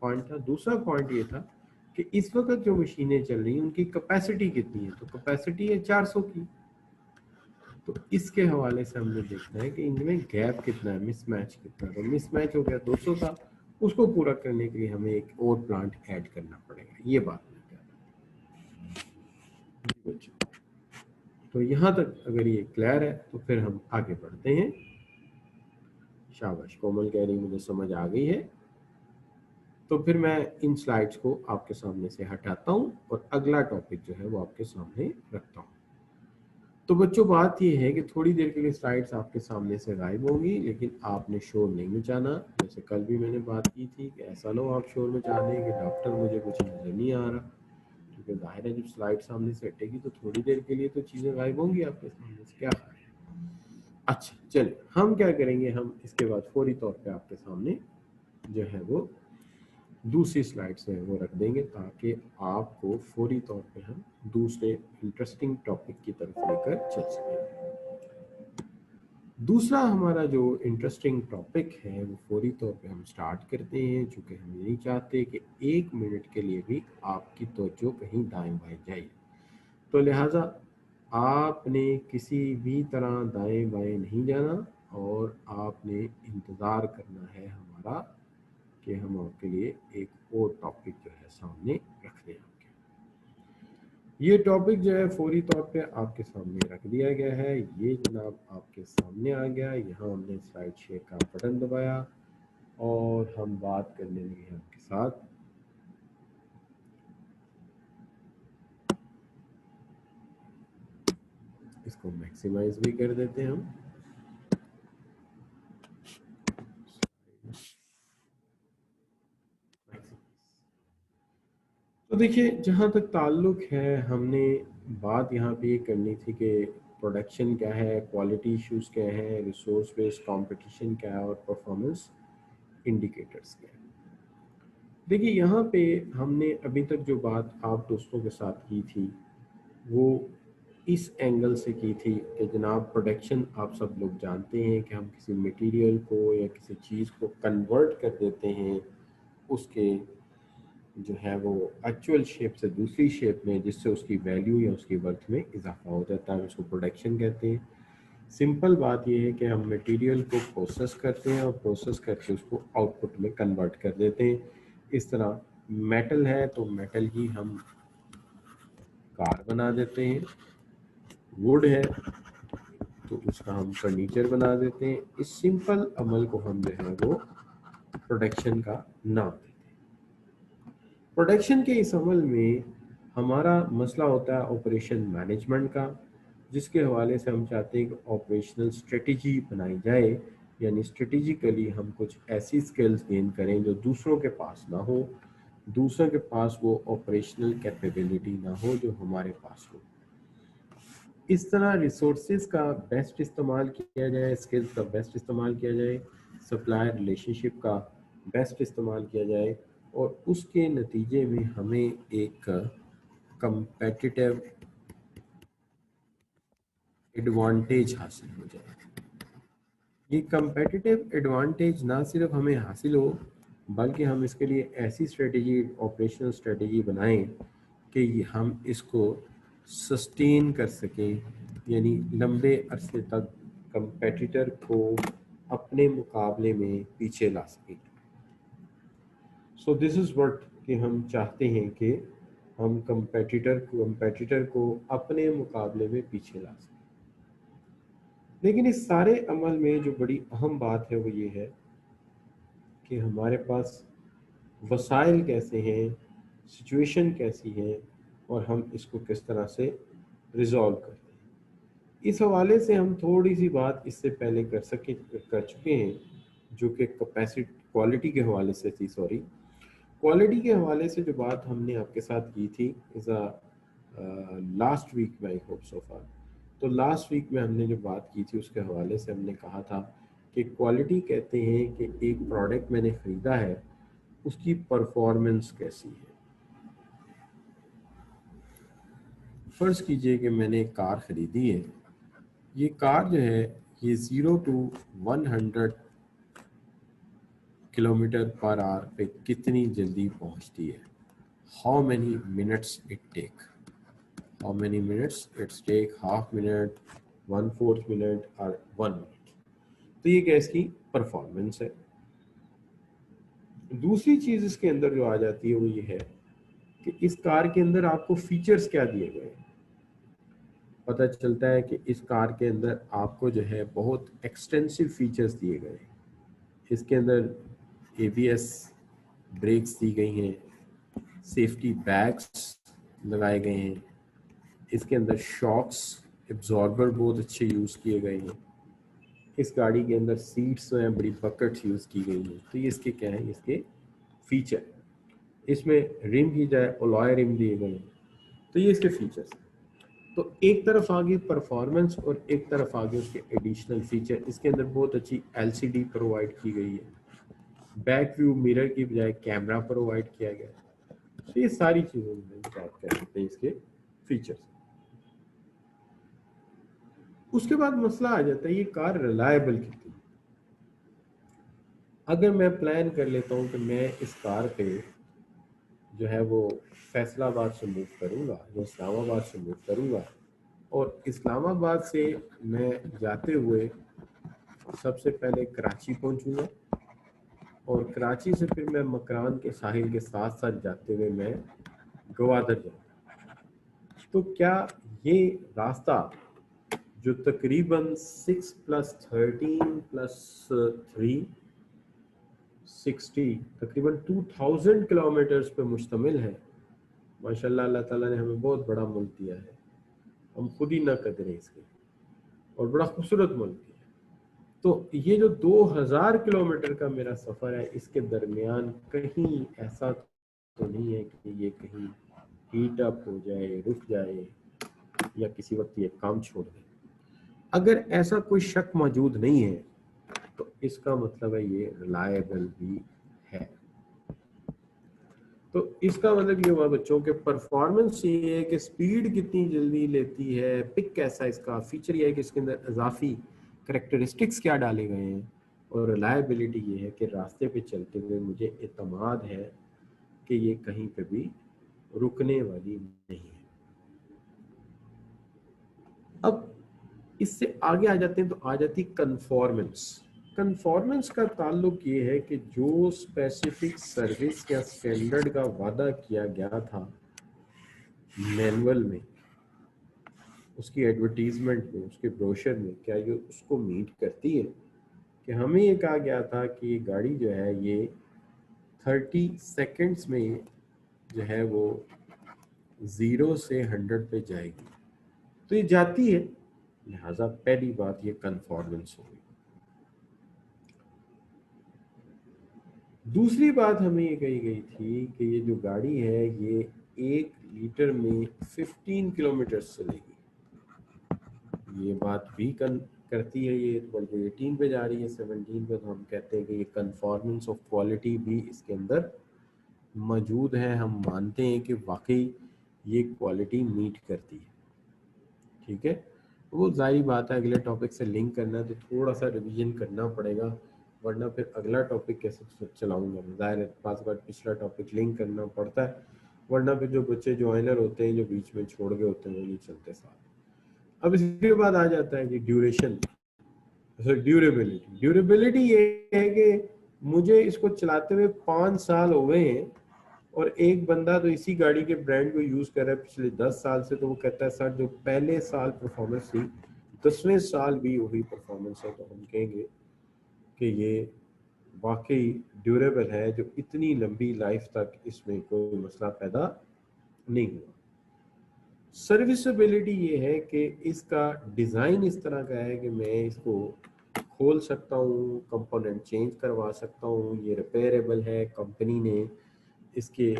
पॉइंट था। दूसरा पॉइंट ये था कि इस वक्त जो मशीनें चल रही हैं उनकी कैपेसिटी कितनी है, तो कैपेसिटी है 400 की। तो इसके हवाले से हमने देखना है कि इनमें गैप कितना है, मिसमैच कितना है। तो मिसमैच हो गया 200 का, उसको पूरा करने के लिए हमें एक और प्लांट ऐड करना पड़ेगा, ये बात मैं कह रहा हूँ। तो यहाँ तक अगर ये क्लियर है तो फिर हम आगे बढ़ते हैं। शाबाश, कोमल कह रही मुझे समझ आ गई है। तो फिर मैं इन स्लाइड्स को आपके सामने से हटाता हूँ और अगला टॉपिक जो है वो आपके सामने रखता हूँ। तो बच्चों बात ये है कि थोड़ी देर के लिए स्लाइड्स आपके सामने से गायब होंगी, लेकिन आपने शोर नहीं मचाना। जैसे कल भी मैंने बात की थी कि ऐसा ना हो आप शोर मचा दें कि डॉक्टर मुझे कुछ नजर नहीं आ रहा, क्योंकि जाहिर है जब स्लाइड सामने से हटेगी तो थोड़ी देर के लिए तो चीज़ें गायब होंगी आपके सामने से, क्या है। अच्छा चलिए, हम क्या करेंगे, हम इसके बाद फौरी तौर पे आपके सामने जो है वो दूसरी स्लाइड से वो रख देंगे, ताकि आपको फौरी तौर पे हम दूसरे इंटरेस्टिंग टॉपिक की तरफ लेकर चल सकें। दूसरा हमारा जो इंटरेस्टिंग टॉपिक है वो फौरी तौर पे हम स्टार्ट करते हैं, चूँकि हम नहीं चाहते कि 1 मिनट के लिए भी आपकी तवज्जो कहीं दाएं बाएं जाए। तो लिहाजा आपने किसी भी तरह दाएं बाएं नहीं जाना और आपने इंतज़ार करना है हमारा कि हम आपके लिए एक और टॉपिक जो है सामने रख रहे हैं। ये टॉपिक जो है फौरी तौर पे आपके सामने रख दिया गया है। ये जनाब आपके सामने आ गया। यहाँ हमने स्लाइड शेयर का बटन दबाया और हम बात करने लगे हैं आपके साथ। इसको मैक्सिमाइज भी कर देते हैं हम। तो देखिए, जहाँ तक ताल्लुक है, हमने बात यहाँ पे ये करनी थी कि प्रोडक्शन क्या है, क्वालिटी इश्यूज क्या है, रिसोर्स बेस्ड कंपटीशन क्या है और परफॉर्मेंस इंडिकेटर्स क्या है। देखिए, यहाँ पे हमने अभी तक जो बात आप दोस्तों के साथ की थी वो इस एंगल से की थी कि जनाब प्रोडक्शन आप सब लोग जानते हैं कि हम किसी मटेरियल को या किसी चीज़ को कन्वर्ट कर देते हैं उसके जो है वो एक्चुअल शेप से दूसरी शेप में, जिससे उसकी वैल्यू या उसकी वर्थ में इजाफा हो जाता है। उसको प्रोडक्शन कहते हैं। सिंपल बात यह है कि हम मटेरियल को प्रोसेस करते हैं और प्रोसेस करके उसको आउटपुट में कन्वर्ट कर देते हैं। इस तरह मेटल है तो मेटल ही हम कार बना देते हैं, वुड है तो उसका हम फर्नीचर बना देते हैं। इस सिंपल अमल को हम जो है वो प्रोडक्शन का नाम देते हैं। प्रोडक्शन के इस अमल में हमारा मसला होता है ऑपरेशन मैनेजमेंट का, जिसके हवाले से हम चाहते हैं कि ऑपरेशनल स्ट्रेटजी बनाई जाए, यानी स्ट्रेटेजिकली हम कुछ ऐसी स्किल्स गेन करें जो दूसरों के पास ना हो, दूसरों के पास वो ऑपरेशनल कैपेबिलिटी ना हो जो हमारे पास हो। इस तरह रिसोर्सेज का बेस्ट इस्तेमाल किया जाए, स्किल्स का बेस्ट इस्तेमाल किया जाए, सप्लायर रिलेशनशिप का बेस्ट इस्तेमाल किया जाए और उसके नतीजे में हमें एक कंपेटिटिव एडवांटेज हासिल हो जाए। ये कंपेटिटिव एडवांटेज ना सिर्फ हमें हासिल हो, बल्कि हम इसके लिए ऐसी स्ट्रेटेजी, ऑपरेशनल स्ट्रेटेजी बनाएं कि हम इसको सस्टेन कर सकें, यानी लंबे अरसे तक कंपेटिटर को अपने मुकाबले में पीछे ला सकें। सो दिस इज़ व्हाट कि हम चाहते हैं कि हम कंपेटिटर को अपने मुकाबले में पीछे ला सकें। लेकिन इस सारे अमल में जो बड़ी अहम बात है वो ये है कि हमारे पास वसाइल कैसे हैं, सिचुएशन कैसी है और हम इसको किस तरह से रिजॉल्व करते हैं। इस हवाले से हम थोड़ी सी बात इससे पहले कर चुके हैं, जो कि कैपेसिटी क्वालिटी के हवाले से थी। क्वालिटी के हवाले से जो बात हमने आपके साथ की थी इज़ लास्ट वीक में, आई होप सो फार। तो लास्ट वीक में हमने जो बात की थी उसके हवाले से हमने कहा था कि क्वालिटी कहते हैं कि एक प्रोडक्ट मैंने ख़रीदा है, उसकी परफॉर्मेंस कैसी है। फ़र्ज़ कीजिए कि मैंने एक कार ख़रीदी है। ये कार जो है ये 0 to 100 किलोमीटर पर आवर पे कितनी जल्दी पहुंचती है। How many minutes it take, how many minutes it's take, half minute, 1/4 minute और 1 मिनट। तो ये क्या इसकी परफॉर्मेंस है। दूसरी चीज़ इसके अंदर जो आ जाती है वो ये है कि इस कार के अंदर आपको फीचर्स क्या दिए गए हैं। पता चलता है कि इस कार के अंदर आपको जो है बहुत एक्सटेंसिव फीचर्स दिए गए हैं। इसके अंदर ABS ब्रेक्स दी गई हैं, सेफ्टी बैग्स लगाए गए हैं, इसके अंदर शॉक्स एब्जॉर्बर बहुत अच्छे यूज़ किए गए हैं, इस गाड़ी के अंदर सीट्स जो हैं बड़ी बकेट्स यूज़ की गई हैं। तो ये इसके क्या है, इसके फीचर। इसमें रिम की जाए अलॉय रिम दिए गए हैं। तो ये इसके फीचर्स हैं। तो एक तरफ आ गई परफॉर्मेंस और एक तरफ आ गए उसके एडिशनल फीचर। इसके अंदर बहुत अच्छी LCD प्रोवाइड की गई है, बैक व्यू मिरर की बजाय कैमरा प्रोवाइड किया गया है। तो ये सारी चीज़ें बात कर सकते हैं इसके फीचर्स। उसके बाद मसला आ जाता है ये कार रिलायबल कितनी। अगर मैं प्लान कर लेता हूँ कि मैं इस कार पे जो है वो फैसलाबाद से मूव करूँगा या इस्लामाबाद से मूव करूँगा, और इस्लामाबाद से मैं जाते हुए सबसे पहले कराची पहुंचूंगा और कराची से फिर मैं मकरान के साहिल के साथ साथ जाते हुए मैं गवादर जाऊंगा। तो क्या ये रास्ता जो तकरीबन 6 + 13 + 3 60 तकरीबन 2000 किलोमीटर्स पे मुश्तमिल है। माशाल्लाह अल्लाह ताला ने हमें बहुत बड़ा मुल्क दिया है, हम खुद ही ना कदरें इसके, और बड़ा खूबसूरत मुल्क है। तो ये जो 2000 किलोमीटर का मेरा सफ़र है, इसके दरमियान कहीं ऐसा तो नहीं है कि ये कहीं हीट अप हो जाए, रुक जाए या किसी वक्त ये काम छोड़ दे। अगर ऐसा कोई शक मौजूद नहीं है तो इसका मतलब है ये रिलायबल भी है। तो इसका मतलब ये हुआ बच्चों के परफॉर्मेंस ये है कि स्पीड कितनी जल्दी लेती है, पिक कैसा है इसका, फीचर ये है कि इसके अंदर इजाफी करेक्टरिस्टिक्स क्या डाले गए हैं, और रिलायबिलिटी ये है कि रास्ते पे चलते हुए मुझे इत्मीनान है कि ये कहीं पे भी रुकने वाली नहीं है। अब इससे आगे आ जाते हैं तो आ जाती कंफॉर्मेंस। कंफॉर्मेंस का ताल्लुक ये है कि जो स्पेसिफिक सर्विस या स्टैंडर्ड का वादा किया गया था मैनुअल में, उसकी एडवर्टीजमेंट में, उसके ब्रोशर में, क्या ये उसको मीट करती है। कि हमें ये कहा गया था कि ये गाड़ी जो है ये 30 सेकेंड्स में जो है वो 0 से 100 पे जाएगी, तो ये जाती है, लिहाजा पहली बात ये कंफॉर्मेंस होगी। दूसरी बात हमें ये कही गई थी कि ये जो गाड़ी है ये 1 लीटर में 15 किलोमीटर चलेगी। ये बात भी करती है, ये बल्कि 18 पे जा रही है, 17 पे, तो हम कहते हैं कि ये कंफॉर्मेंस ऑफ क्वालिटी भी इसके अंदर मौजूद है। हम मानते हैं कि वाकई ये क्वालिटी मीट करती है। ठीक है, वो जाहिर बात है अगले टॉपिक से लिंक करना है तो थोड़ा सा रिवीजन करना पड़ेगा, वरना फिर अगला टॉपिक कैसे चलाऊंगा मैं। जाहिर है पास बार पिछला टॉपिक लिंक करना पड़ता है, वरना फिर जो बच्चे ज्वाइनर होते हैं जो बीच में छोड़ गए होते हैं वो नहीं चलते साथ। अब इसके बाद आ जाता है कि ड्यूरेशन, ड्यूरेबिलिटी। ड्यूरेबिलिटी ये है कि मुझे इसको चलाते हुए 5 साल हो गए हैं, और एक बंदा तो इसी गाड़ी के ब्रांड को यूज कर रहा है पिछले 10 साल से, तो वो कहता है सर जो पहले साल परफॉर्मेंस थी 10वें साल भी वही परफॉर्मेंस है, तो हम कहेंगे कि ये वाकई ड्यूरेबल है, जो इतनी लंबी लाइफ तक इसमें कोई मसला पैदा नहीं हुआ। सर्विसबिलिटी ये है कि इसका डिज़ाइन इस तरह का है कि मैं इसको खोल सकता हूँ, कंपोनेंट चेंज करवा सकता हूँ, ये रिपेयरेबल है, कंपनी ने इसके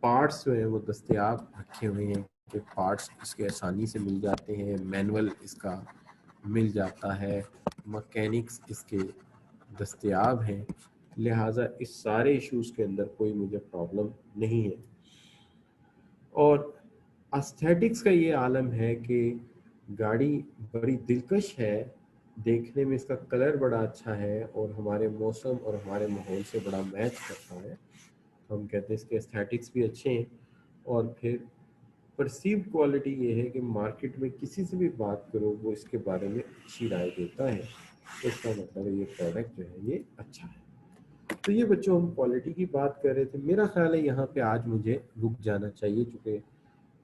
पार्ट्स जो हैं वो दस्तयाब रखे हुए हैं कि पार्ट्स इसके आसानी से मिल जाते हैं, मैनुअल इसका मिल जाता है, मैकेनिक्स इसके दस्तयाब हैं, लिहाजा इस सारे इश्यूज़ के अंदर कोई मुझे प्रॉब्लम नहीं है। और एस्थेटिक्स का ये आलम है कि गाड़ी बड़ी दिलकश है, देखने में इसका कलर बड़ा अच्छा है और हमारे मौसम और हमारे माहौल से बड़ा मैच करता है, तो हम कहते हैं इसके एस्थेटिक्स भी अच्छे हैं। और फिर परसीव क्वालिटी ये है कि मार्केट में किसी से भी बात करो वो इसके बारे में अच्छी राय देता है, तो इसका मतलब है ये प्रोडक्ट जो है ये अच्छा है। तो ये बच्चों हम क्वालिटी की बात कर रहे थे, मेरा ख्याल है यहाँ पे आज मुझे रुक जाना चाहिए, चूँकि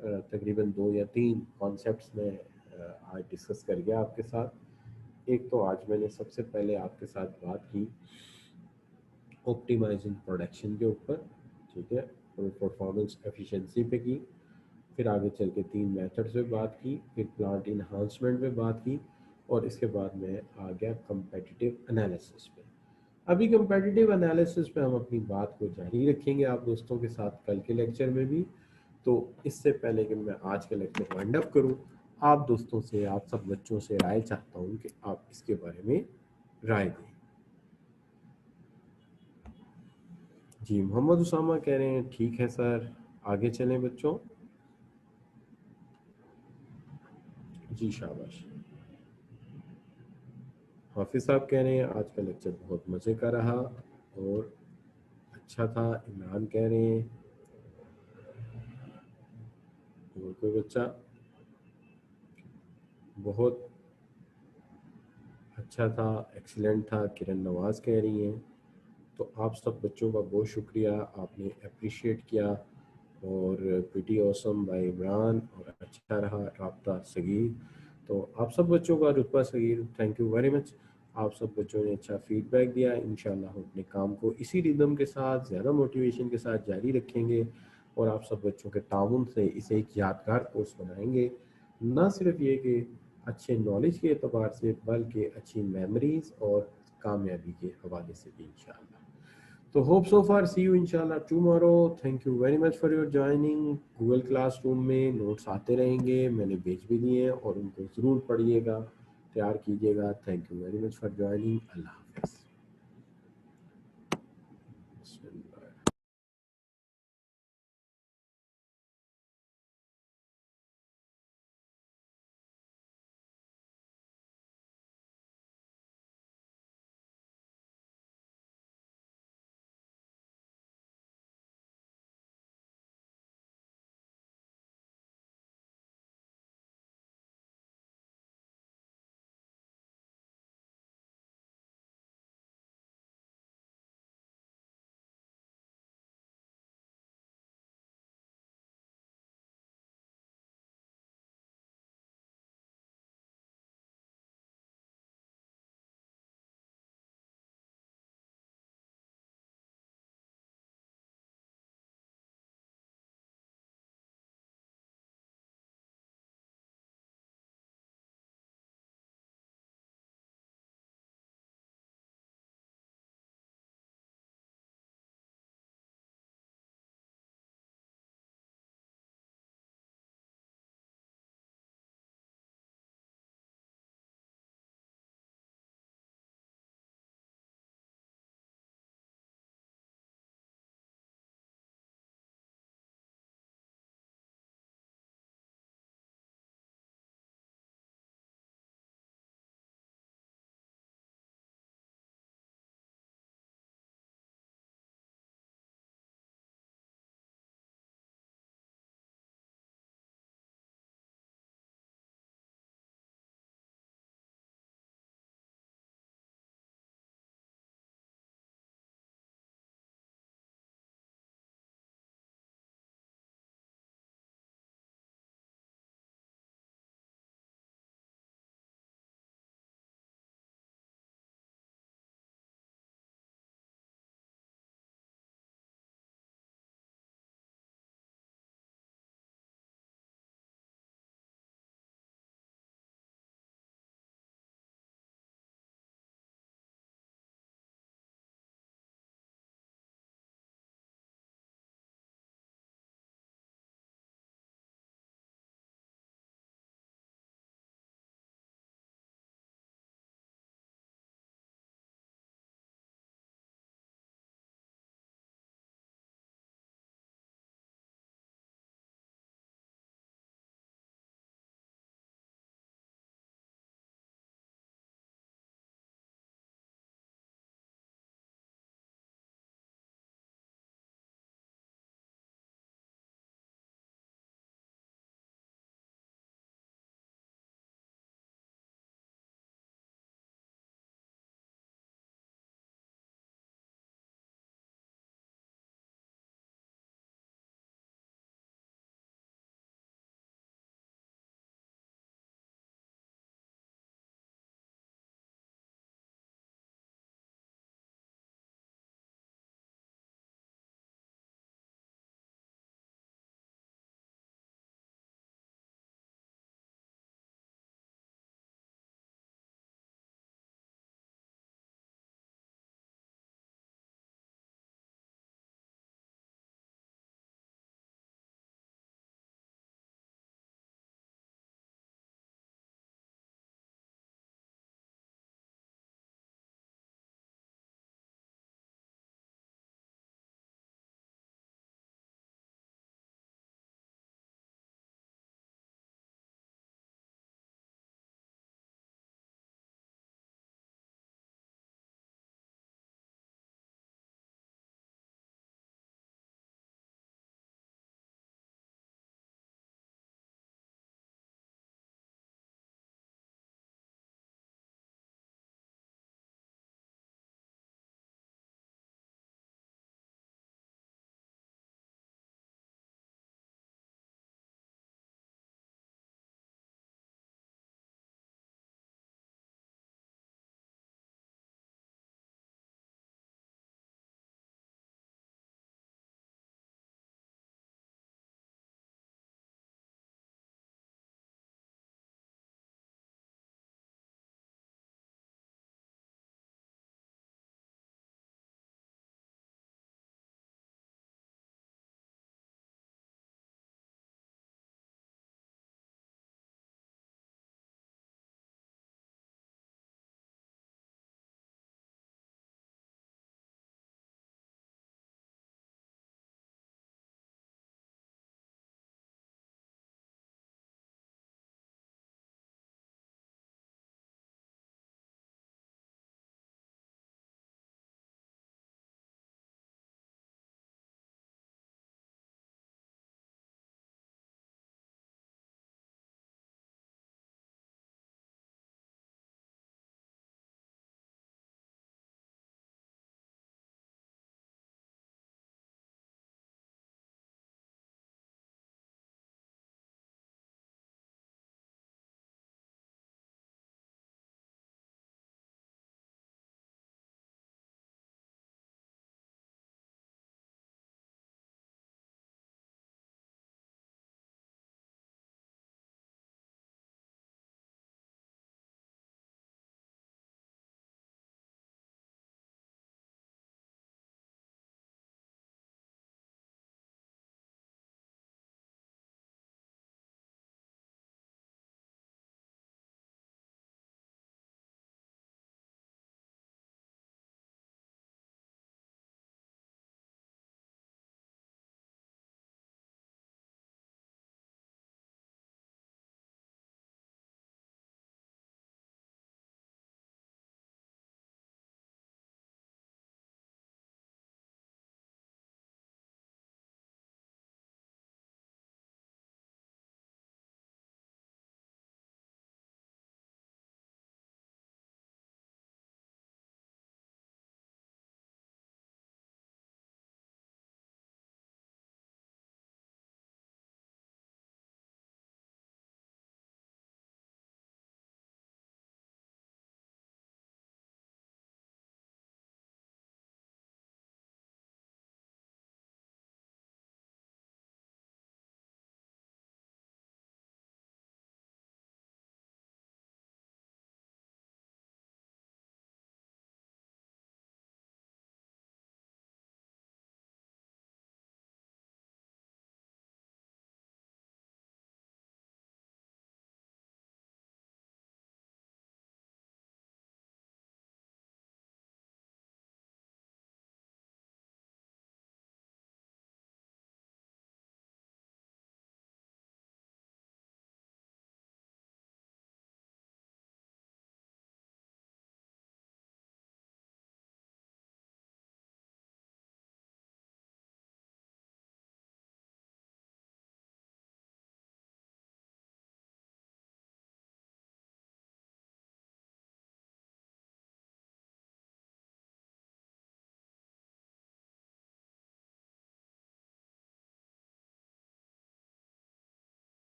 तकरीबन 2 या 3 कॉन्सेप्ट्स में आज डिस्कस कर गया आपके साथ। एक तो आज मैंने सबसे पहले आपके साथ बात की ऑप्टिमाइजिंग प्रोडक्शन के ऊपर, ठीक है, और परफॉर्मेंस एफिशिएंसी पे की, फिर आगे चल के 3 मेथड्स पे बात की, फिर प्लांट इन्हांसमेंट पे बात की, और इसके बाद मैं आ गया कंपेटिटिव एनालिसिस पे। अभी कंपेटिटिव एनालिसिस पे हम अपनी बात को जारी रखेंगे आप दोस्तों के साथ कल के लेक्चर में भी। तो इससे पहले कि मैं आज का लेक्चर वाइंड अप करूं, आप दोस्तों से, आप सब बच्चों से राय चाहता हूं कि आप इसके बारे में राय दें। जी, मोहम्मद उसामा कह रहे हैं ठीक है सर, आगे चलें बच्चों। जी शाबाश। हाफिज साहब कह रहे हैं आज का लेक्चर बहुत मज़े का रहा और अच्छा था। इमरान कह रहे हैं, और कोई बच्चा बहुत अच्छा था, एक्सीलेंट था, किरण नवाज कह रही हैं। तो आप सब बच्चों का बहुत शुक्रिया, आपने अप्रिशिएट किया। और प्रीटी ऑसम बाय इमरान, और अच्छा रहा राब्ता सगीर। तो आप सब बच्चों का, रुतबा सगीर, थैंक यू वेरी मच। आप सब बच्चों ने अच्छा फीडबैक दिया। इंशाल्लाह हम अपने काम को इसी रिदम के साथ, ज़्यादा मोटिवेशन के साथ जारी रखेंगे, और आप सब बच्चों के ताउन से इसे एक यादगार कोर्स बनाएंगे। ना सिर्फ ये कि अच्छे नॉलेज के एतबार से, बल्कि अच्छी मेमोरीज और कामयाबी के हवाले से भी इंशाल्लाह। तो hope so far see you इंशाल्लाह tomorrow. Thank you very much for your joining. Google classroom में नोट्स आते रहेंगे, मैंने भेज भी दिए हैं, और उनको ज़रूर पढ़िएगा, तैयार कीजिएगा। Thank you very much for joining. Allah.